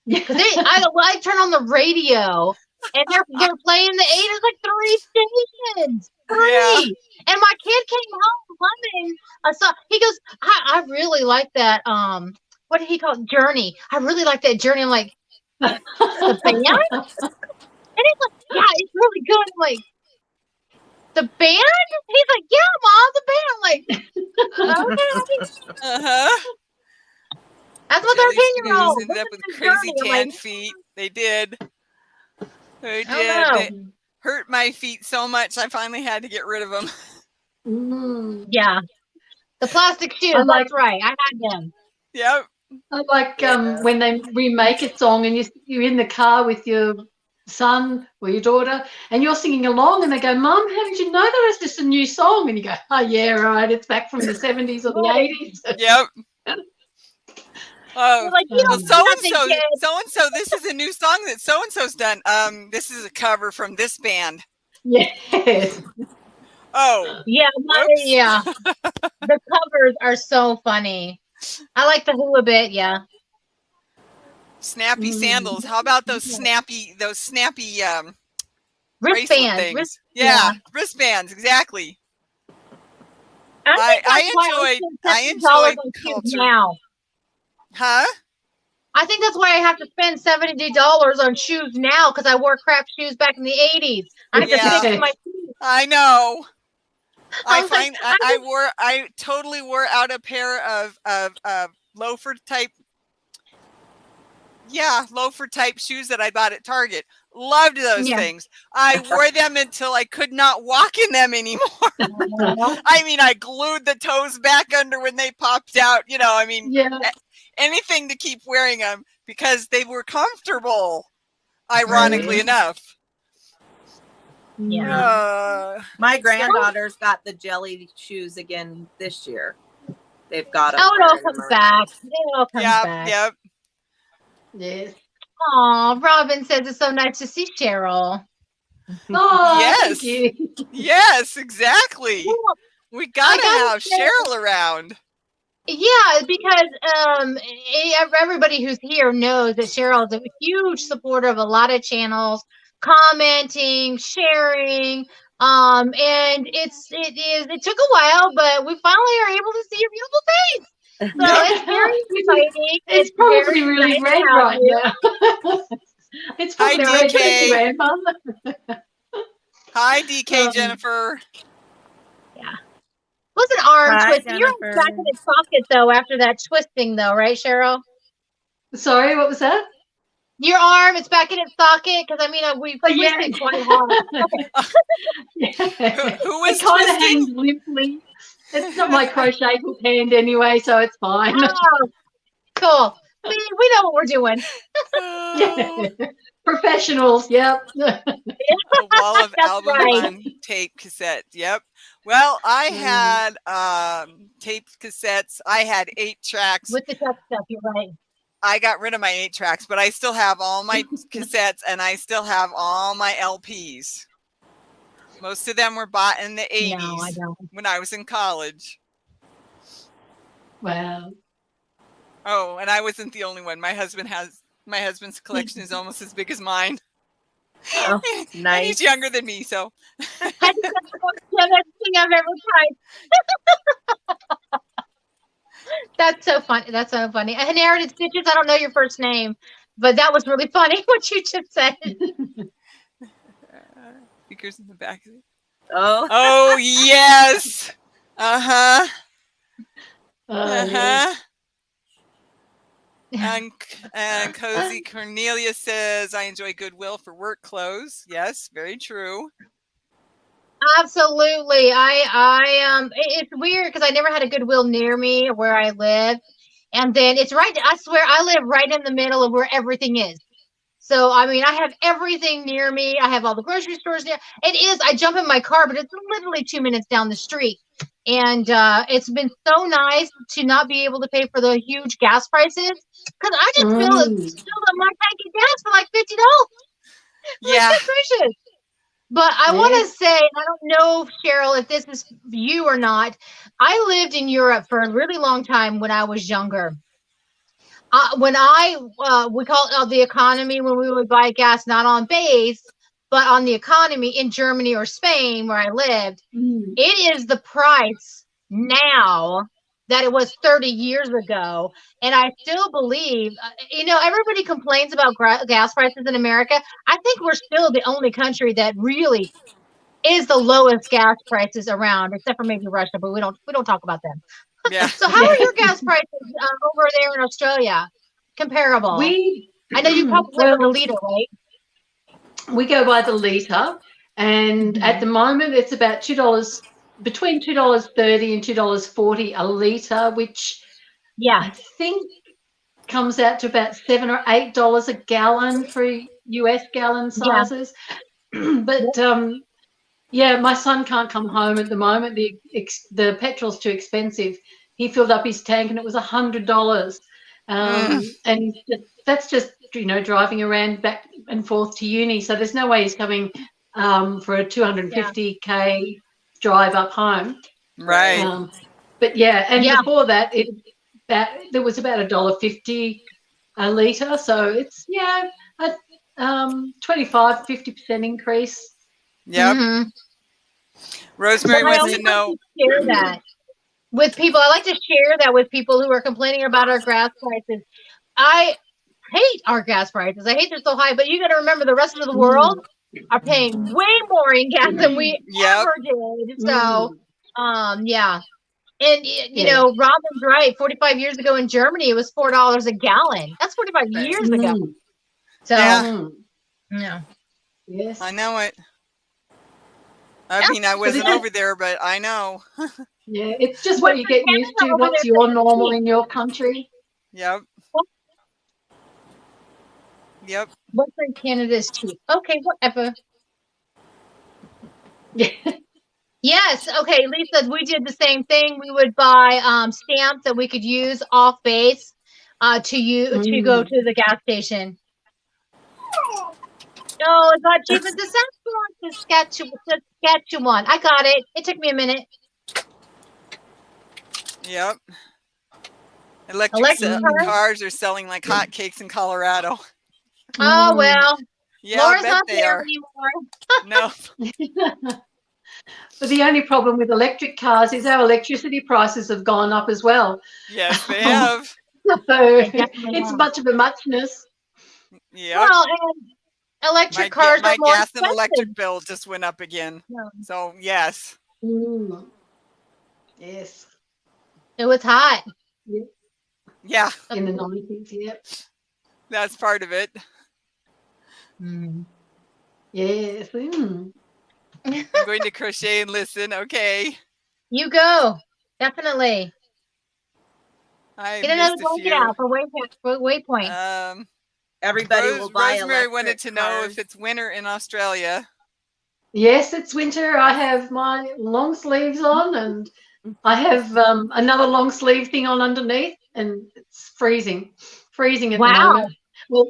Because I turn on the radio and they're playing the 80s, like 3 stations. 3. Yeah. And my kid came home loving a song. He goes, I really like that. What did he call it? Journey. I really like that Journey. I'm like, the band? And he's like, yeah, it's really good. I'm like, the band? He's like, yeah, Mom, the band. I'm like, okay. Uh-huh. That's what Jelly 13-year-old. Snooze ended up with crazy tan feet. They did. They I don't did. know. hurt my feet so much I finally had to get rid of them. Mm. Yeah. The plastic shoes. I like- That's right. I had them. Yep. I like when they remake a song and you're in the car with your son or your daughter and you're singing along and they go, Mum, how did you know that was just a new song? And you go, oh, yeah, right, it's back from the 70s or the 80s. Yep. Oh, You're like, you well, don't so-and-so, kid. so-and-so, this is a new song that so-and-so's done. This is a cover from this band. Yes. Oh, Yeah, Whoops. yeah. The covers are so funny. I like the hula bit, yeah. snappy sandals. How about those snappy bracelet Wristbands. things? Yeah, wristbands, exactly. I enjoyed culture. Now. Huh? I think that's why I have to spend $70 on shoes now because I wore crap shoes back in the 80s. I have to Yeah. fix my feet. I know. I was like, I totally wore out a pair of loafer type shoes that I bought at Target. Loved those Yeah. things. I wore them until I could not walk in them anymore. I mean, I glued the toes back under when they popped out. You know, I mean, Yeah. anything to keep wearing them because they were comfortable, ironically Right. enough. Yeah. My granddaughter's got the jelly shoes again this year. They've got them. Oh, it all comes back. It all comes Yep, back. yep. Yes. Aw, Robin says it's so nice to see Cheryl. Oh, Yes. thank you. Yes, exactly. We gotta gotta have say- Cheryl around. Yeah, because everybody who's here knows that Cheryl is a huge supporter of a lot of channels, commenting, sharing. And it took a while, but we finally are able to see your beautiful face. So it's very exciting. It's probably very really nice red to have right you. now. It's Hi, probably red, DK. Grandma. Hi, DK Um, Jennifer. It was an arm Hi, twist. You're Jennifer. back in its socket though after that twisting though, right, Cheryl? Sorry, what was that? Your arm is back in its socket because I mean we Oh, yeah. twisted quite hard. Who was It kind of twisting? hangs limply. It's not my crochet hook hand anyway, so it's fine. Oh, cool. We know what we're doing. Oh, Professionals, yep. a wall of That's album right. on tape cassette. Yep. Well, I had tape cassettes. I had 8 tracks. With the tough stuff, you're right. I got rid of my 8 tracks, but I still have all my cassettes and I still have all my LPs. Most of them were bought in the 80s No, I don't. when I was in college. Wow. Oh, and I wasn't the only one. My husband's collection is almost as big as mine. Oh, And nice. he's younger than me, so I think that's the most jealous thing I've ever tried. That's so funny. That's so funny. Inherited Stitches, I don't know your first name, but that was really funny what you just said. speakers in the back. Oh, Oh yes. Uh-huh. Yes. Uh-huh. And Cozy Cornelia says, I enjoy Goodwill for work clothes. Yes, very true. Absolutely. It's weird because I never had a Goodwill near me where I live. And then it's right, I swear I live right in the middle of where everything is. So, I mean, I have everything near me. I have all the grocery stores there. I jump in my car, but it's literally 2 minutes down the street. And it's been so nice to not be able to pay for the huge gas prices. Because I just feel it's still in my tank of gas for like $50. Yeah. Like, that's gracious. But I want to say, I don't know, Cheryl, if this is you or not. I lived in Europe for a really long time when I was younger. We call it the economy when we would buy gas, not on base, but on the economy in Germany or Spain where I lived. It is the price now that it was 30 years ago. And I still believe, everybody complains about gas prices in America. I think we're still the only country that really is the lowest gas prices around, except for maybe Russia, but we don't talk about them. Yeah. So how are your gas prices over there in Australia? Comparable. I know you probably live in a liter, right? We go by the litre, And at the moment, it's about $2, between $2.30 and $2.40 a litre, which Yeah. I think comes out to about $7 or $8 a gallon for US gallon sizes. But yeah, my son can't come home at the moment. The petrol's too expensive. He filled up his tank and it was $100. And that's just driving around back and forth to uni. So there's no way he's coming for a 250k drive up home. Right. But yeah, and before that, there was about $1.50 a litre. So it's a 25-50% increase. Yep. Mm-hmm. Rosemary Well, wants to know. Share that with people. I like to share that with people who are complaining about our gas prices. I hate our gas prices. I hate they're so high, but you got to remember the rest of the world are paying way more in gas than we ever did. So, yeah. And, you know, Robin's right. 45 years ago in Germany, it was $4 a gallon. That's 45 years ago. So, yeah. Yes. I know it. I mean, I wasn't over there, but I know. Yeah, it's just what you get used to. What's your normal in your country? Yep. Yep. Western Canada is cheap. Okay, whatever. Yes. Okay, Lisa, we did the same thing. We would buy stamps that we could use off base to go to the gas station. No, it's not cheap. It's Saskatchewan. I got it. It took me a minute. Yep. Electric cars are selling like hotcakes in Colorado. Oh, well. Yeah, Laura's I bet not they there are. anymore. No. But the only problem with electric cars is our electricity prices have gone up as well. Yes, they have. So it's much of a muchness. Yeah. Well, and electric cars my are more gas expensive. and electric bill just went up again. So yes. Yes. It was hot. Yeah. In the 90s, yep. That's part of it. Yes. I'm going to crochet and listen. Okay. You go. Definitely. I Get another missed a blanket few. out for Waypoint. Everybody will buy Rosemary electric wanted to know cars. if it's winter in Australia. Yes, it's winter. I have my long sleeves on and I have another long sleeve thing on underneath and it's freezing at the moment. Well,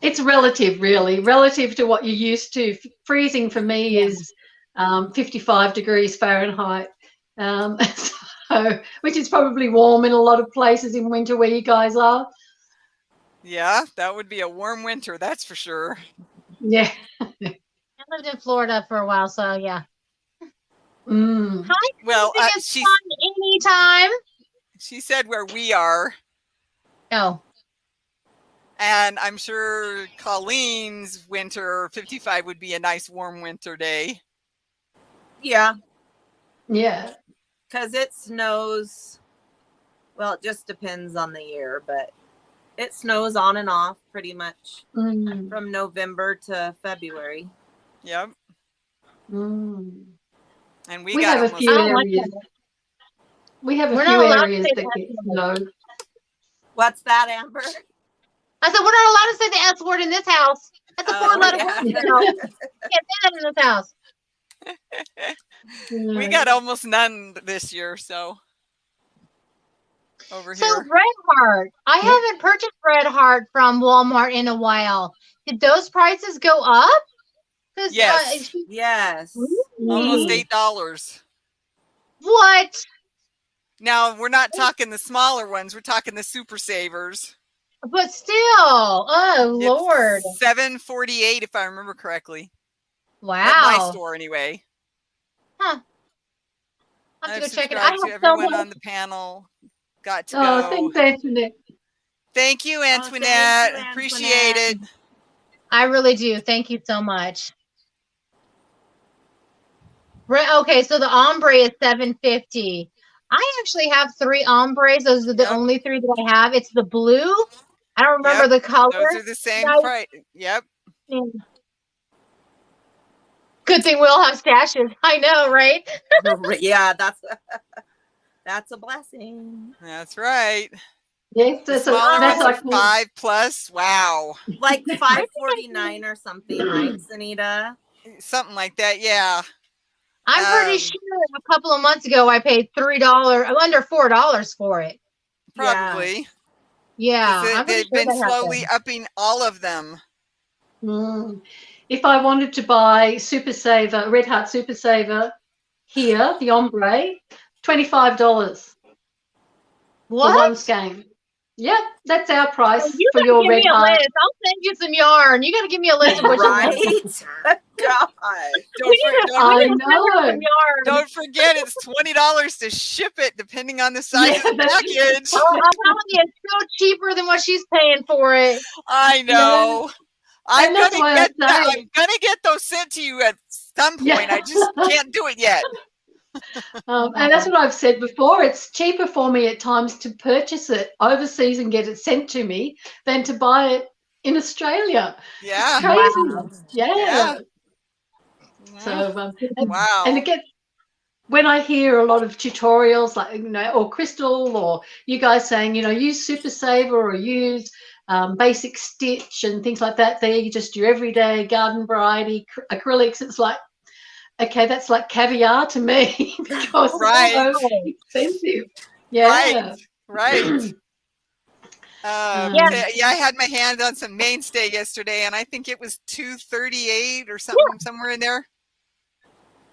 it's relative, really, relative to what you're used to. Freezing for me is 55 degrees Fahrenheit, so, which is probably warm in a lot of places in winter where you guys are. Yeah, that would be a warm winter, that's for sure. Yeah. I lived in Florida for a while, so yeah. Well, anytime. She said where we are. Oh. And I'm sure Colleen's winter 55 would be a nice warm winter day. Yeah. Yeah. Because it snows. Well, it just depends on the year, but it snows on and off pretty much from November to February. Yep. And we have got a few areas. We have a few areas that get snow. What's that, Amber? I said, we're not allowed to say the S word in this house. That's a 4-letter word. Can't say that in this house. We got almost none this year, so over here. So Red Heart, I haven't purchased Red Heart from Walmart in a while. Did those prices go up? Yes. Yes. Almost $8. What? Now we're not talking the smaller ones. We're talking the super savers. But still, oh Lord, $7.48 if I remember correctly. Wow. At my store, anyway. Huh. I have to go check it. I have everyone on the panel. Got to go. Thanks, Antoinette. Thank you, Antoinette. Thank you, Appreciate it. I really do. Thank you so much. Okay, so the ombre is $7.50. I actually have 3 ombres. Those are the only 3 that I have. It's the blue. I don't remember the color. Those are the same price. Yep. Because Good thing we all have stashes. I know, right? Yeah, that's a blessing. That's right. Yes, The that's, smaller that's ones like are 5+. Wow. Like $5.49 or something, right, Sanita? Something like that. Yeah. I'm pretty Um, sure a couple of months ago I paid $3, under $4 for it. Probably. Yeah, 'Cause I'm pretty they've sure been that slowly happened. upping all of them. If I wanted to buy Super Saver, Red Heart Super Saver here, the ombre, $25 for one What? skein. Yep, that's our price You for gotta your give Red me a Heart. list. I'll send you some yarn. You gotta give me a list of what you want. Right? God. Don't, for- We don't, need to send her know. some yarn. don't forget, it's $20 to ship it, depending on the size of the that's- package. Oh, I'm telling you, it's so cheaper than what she's paying for it. I know. I'm And that's gonna why I get that. say- I'm gonna get those sent to you at some point. Yeah. I just can't do it yet. And that's what I've said before. It's cheaper for me at times to purchase it overseas and get it sent to me than to buy it in Australia. Yeah. It's crazy. Wow. Yeah. Yeah. So, Wow. and it gets, when I hear a lot of tutorials, like, or Crystal, or you guys saying, use Super Saver or use Basic Stitch and things like that, they're just your everyday garden variety acrylics. It's like, okay, that's like caviar to me because Right. it's so expensive. Yeah. Right. Yeah. Yeah, I had my hand on some mainstay yesterday, and I think it was $238 or something, somewhere in there.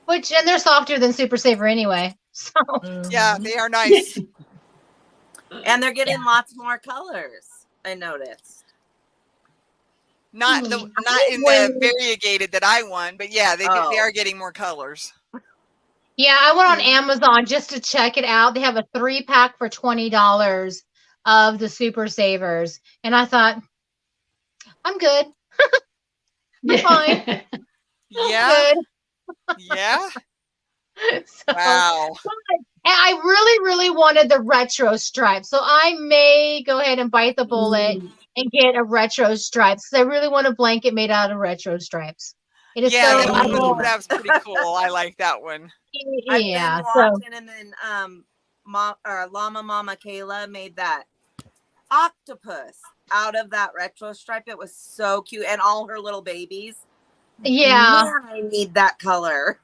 And they're softer than Super Saver anyway. So Yeah, they are nice. And they're getting lots more colors, I noticed. Not in the variegated that I won, but yeah, they are getting more colors. yeah, I went on Amazon just to check it out. They have a 3-pack for $20 of the Super Savers, and I thought, I'm good. I'm fine. Yeah. Good. Yeah. So, Wow. and I really, really wanted the retro stripe, so I may go ahead and bite the bullet and get a retro stripes because I really want a blanket made out of retro stripes. It is Yeah, so that was pretty cool. I like that one. yeah. I've been So watching, and then Llama Mama Kayla made that octopus out of that retro stripe. It was so cute, and all her little babies. yeah. Man, I need that color.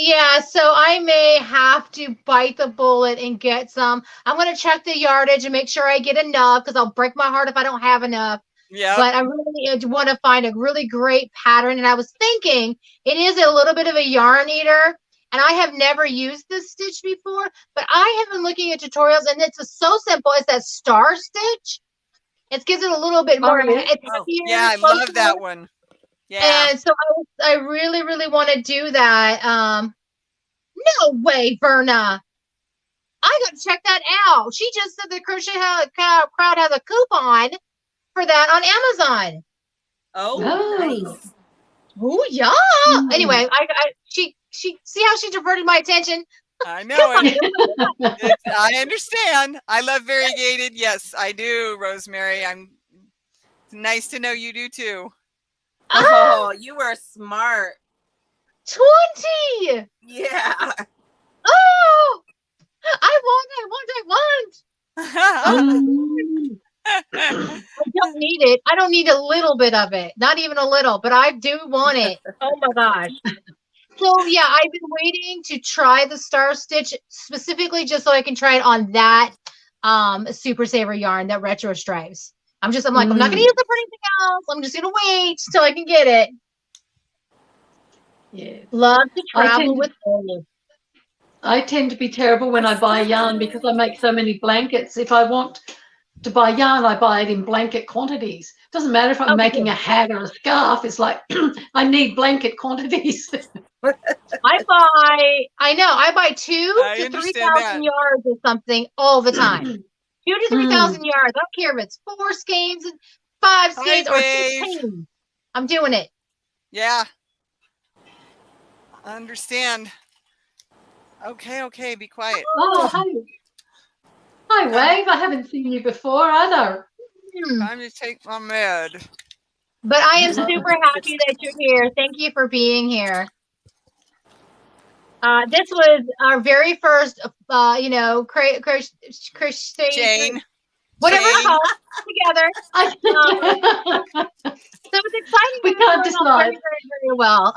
Yeah, so I may have to bite the bullet and get some. I'm going to check the yardage and make sure I get enough because I'll break my heart if I don't have enough. Yeah. But I really want to find a really great pattern. And I was thinking it is a little bit of a yarn eater. And I have never used this stitch before, but I have been looking at tutorials and it's so simple. It's that star stitch. It gives it a little bit more. It's heavier, yeah, I love that one. Yeah. And so I really, really want to do that. No way, Verna. I got to check that out. She just said the Crochet Crowd has a coupon for that on Amazon. Oh, nice. Oh yeah. Anyway, she see how she diverted my attention. I know it. I understand. I love variegated. Yes, I do, Rosemary. It's nice to know you do too. Oh, you were smart. 20. Yeah. Oh, I want. I don't need it. I don't need a little bit of it. Not even a little, but I do want it. Oh my gosh. So yeah, I've been waiting to try the Star Stitch specifically just so I can try it on that Super Saver yarn, that retro stripes. I'm like, I'm not gonna use it for anything else. I'm just gonna wait till I can get it. Yeah. Love to travel with Amy. I tend to be terrible when I buy yarn because I make so many blankets. If I want to buy yarn, I buy it in blanket quantities. Doesn't matter if I'm making a hat or a scarf. It's like I need blanket quantities. I buy 2,000 to 3,000 yards or something all the time. 2,000 to 3,000 yards. I don't care if it's 4 skeins, 5 skeins, or 16. I'm doing it. Yeah. I understand. Okay, be quiet. Oh, hi, Wave. I haven't seen you before either. Time to take my med. But I am super happy that you're here. Thank you for being here. This was our very first, Jane. whatever it's Jane. called, together. So it's exciting. We that it's can't going on decide. very well.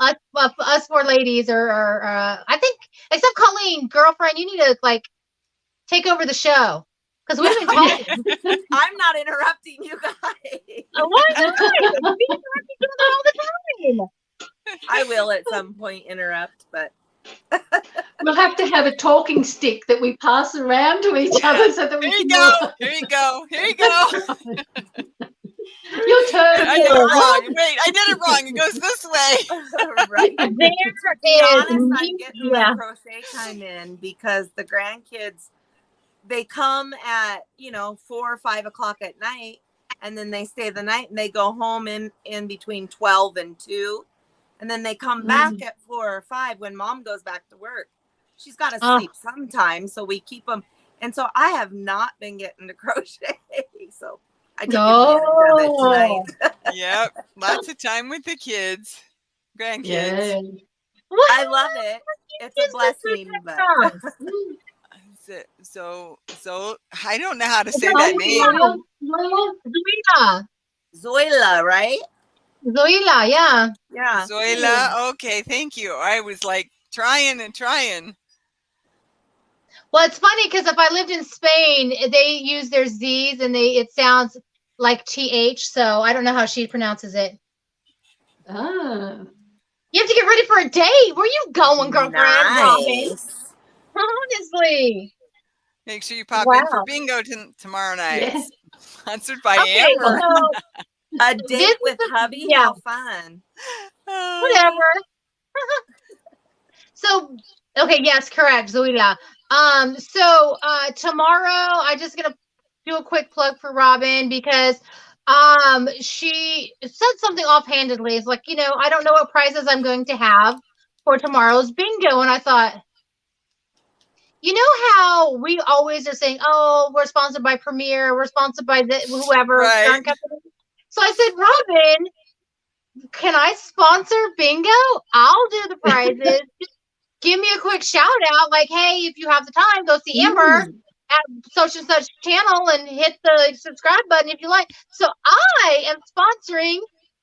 Us four ladies are I think, except Colleen, girlfriend, you need to like take over the show because we've been talking. I'm not interrupting you guys. Why not? We interrupt each other all the time. I will at some point interrupt, but We'll have to have a talking stick that we pass around to each other so that we Here you can. go. Here you go. Here you go. Your turn. I did it wrong. Wait, I did it wrong. It goes this way. right. There Be is honest, I'm me- getting yeah. my crochet time in because the grandkids, they come at 4 or 5 o'clock at night, and then they stay the night, and they go home in between 12 and 2, and then they come back at 4 or 5 when mom goes back to work. She's got to sleep sometime, so we keep them. And so I have not been getting to crochet, so I took advantage of it tonight. Yep. Lots of time with the kids. Grandkids. Yeah. I love it. It's a blessing, but So I don't know how to say that name. Zoila, right? Zoila, yeah. Yeah. Zoila. Okay, thank you. I was like trying and trying. Well, it's funny because if I lived in Spain, they use their Z's and it sounds like TH. So I don't know how she pronounces it. Ah. You have to get ready for a date. Where you going, girlfriend? Robin? Nice. Honestly. Make sure you pop in for Wow. bingo tomorrow night. Yes. Sponsored by Okay, Amber. so A This date is with the- hubby? yeah. How fun. whatever. So, okay, yes, correct, Zoila. So tomorrow I just gonna do a quick plug for Robin because she said something offhandedly. It's like, I don't know what prizes I'm going to have for tomorrow's bingo. And I thought, you know how we always are saying, oh, we're sponsored by Premier, we're sponsored by whoever. Right. parent company. So I said, Robin, can I sponsor bingo? I'll do the prizes. Just give me a quick shout out, like, hey, if you have the time, go see Amber at such and such channel and hit the subscribe button if you like. So I am sponsoring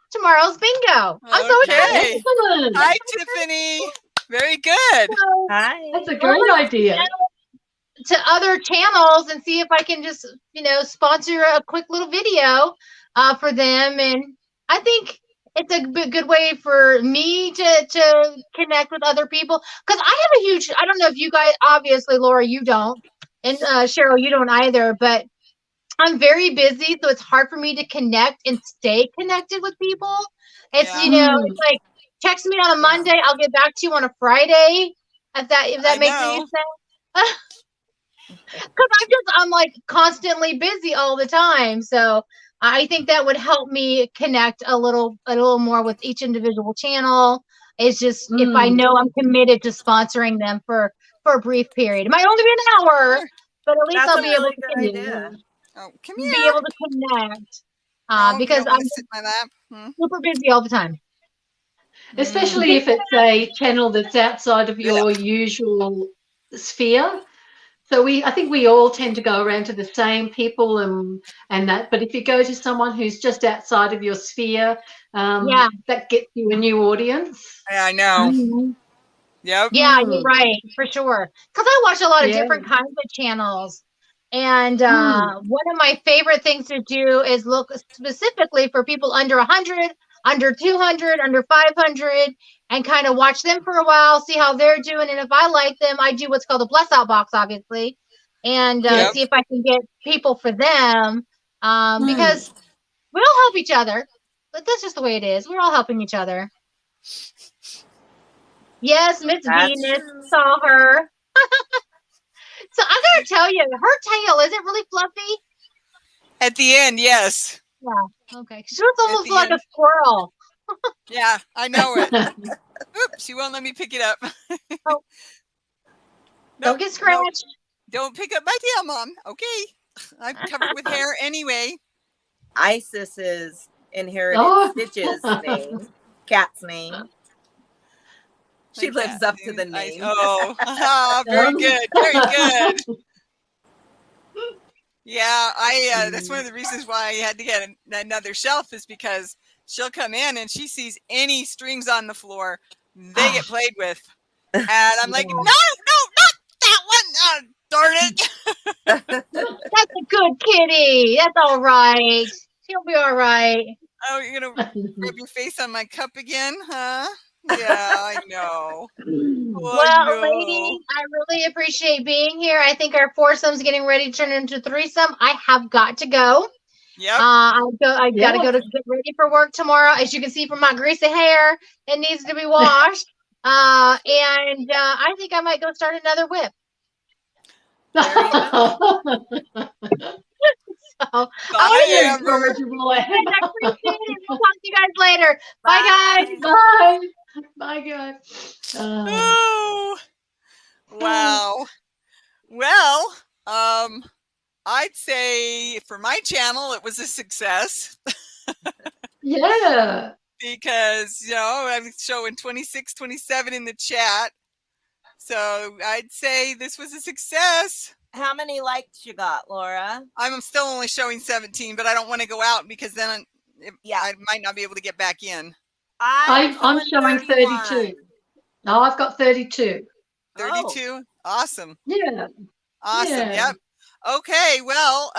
tomorrow's bingo. I'm so excited. Okay. Excellent. Hi, Tiffany. Very good. So, Hi. That's a great idea. to other channels and see if I can just, sponsor a quick little video for them. And I think it's a good way for me to connect with other people. Because I have I don't know if you guys, obviously, Laura, you don't. And Cheryl, you don't either. But I'm very busy, so it's hard for me to connect and stay connected with people. It's, Yeah. it's like, text me on a Monday, I'll get back to you on a Friday. If that I makes know. any sense. Because I'm like constantly busy all the time. So I think that would help me connect a little more with each individual channel. It's just if I know I'm committed to sponsoring them for a brief period. It might only be an hour, but at least That's I'll a be able really to good connect. idea. Oh, come Be here. able to connect. No, you Because don't wanna I'm sit in my lap. Hmm? super busy all the time. Especially if it's a channel that's outside of your usual sphere. So I think we all tend to go around to the same people and that. But if you go to someone who's just outside of your sphere, that gets you a new audience. Yeah, I know. Mhm. Yep. Yeah, you're right, for sure. Because I watch a lot of Yeah. different kinds of channels. And one of my favorite things to do is look specifically for people under 100, under 200, under 500, and kind of watch them for a while, see how they're doing. And if I like them, I do what's called a bless out box, obviously, and Yep. see if I can get people for them. Because we all help each other. But that's just the way it is. We're all helping each other. Yes, Miss That's Venus, true. saw her. So I gotta tell you, her tail, is it really fluffy? At the end, yes. Okay. She looks almost the like end. a squirrel. Yeah, I know it. Oops, she won't let me pick it up. Oh. Don't get scratched. Don't pick up my tail, Mom. Okay. I'm covered with hair anyway. Isis's inherited Oh. Stitch's name, cat's name. She Like lives that. up to the name. Very good. Very good. Yeah, that's one of the reasons why I had to get another shelf is because she'll come in and she sees any strings on the floor, they get played with. And I'm like, no, not that one. Oh, darn it. That's a good kitty. That's all right. She'll be all right. Oh, you're going to rub your face on my cup again, huh? Yeah, I know. Oh, Well, no. ladies, I really appreciate being here. I think our foursome's getting ready to turn into threesome. I have got to go. Yep. I got to go to get ready for work tomorrow. As you can see from my greasy hair, it needs to be washed. I think I might go start another whip. There you go. So, Bye, Amber. Incorrigible. I appreciate it. We'll talk to you guys later. Bye, guys. Bye. Bye, guys. Oh, wow. Well, I'd say for my channel, it was a success Yeah. because, I'm showing 26, 27 in the chat. So I'd say this was a success. How many likes you got, Laura? I'm still only showing 17, but I don't want to go out because then Yeah. I might not be able to get back in. I'm showing 32. No, I've got 32. 32? Awesome. Yeah. Awesome. Yeah. Yep. Okay. Well,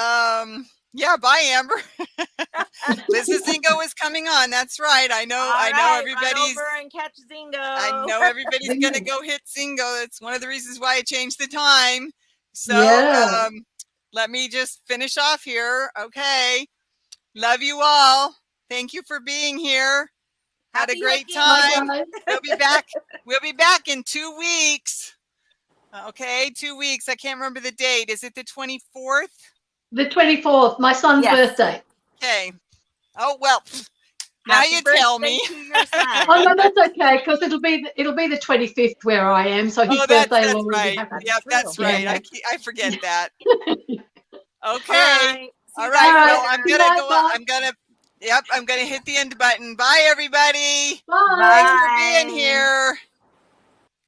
yeah, bye, Amber. Liz Zingo is coming on. That's right. I know everybody's Run over and catch Zingo. I know everybody's gonna go hit Zingo. That's one of the reasons why I changed the time. So Yeah. let me just finish off here. Okay. Love you all. Thank you for being here. Had a Happy great hiking. time. Bye. We'll be back. We'll be back in 2 weeks. Okay, 2 weeks. I can't remember the date. Is it the 24th? The 24th, my son's Yes. birthday. Okay. Oh well. Now Happy you tell birthday me. to your son. Oh no, that's okay because it'll be the 25th where I am, so his Oh, birthday that's will already right. happen. Yep, that's true. right. Yeah. I forget that. Okay. All right. See All you right. guys Well, later. I'm Good gonna night, go. Bob. I'm gonna hit the end button. Bye, everybody. Bye. Thanks for Bye. being here.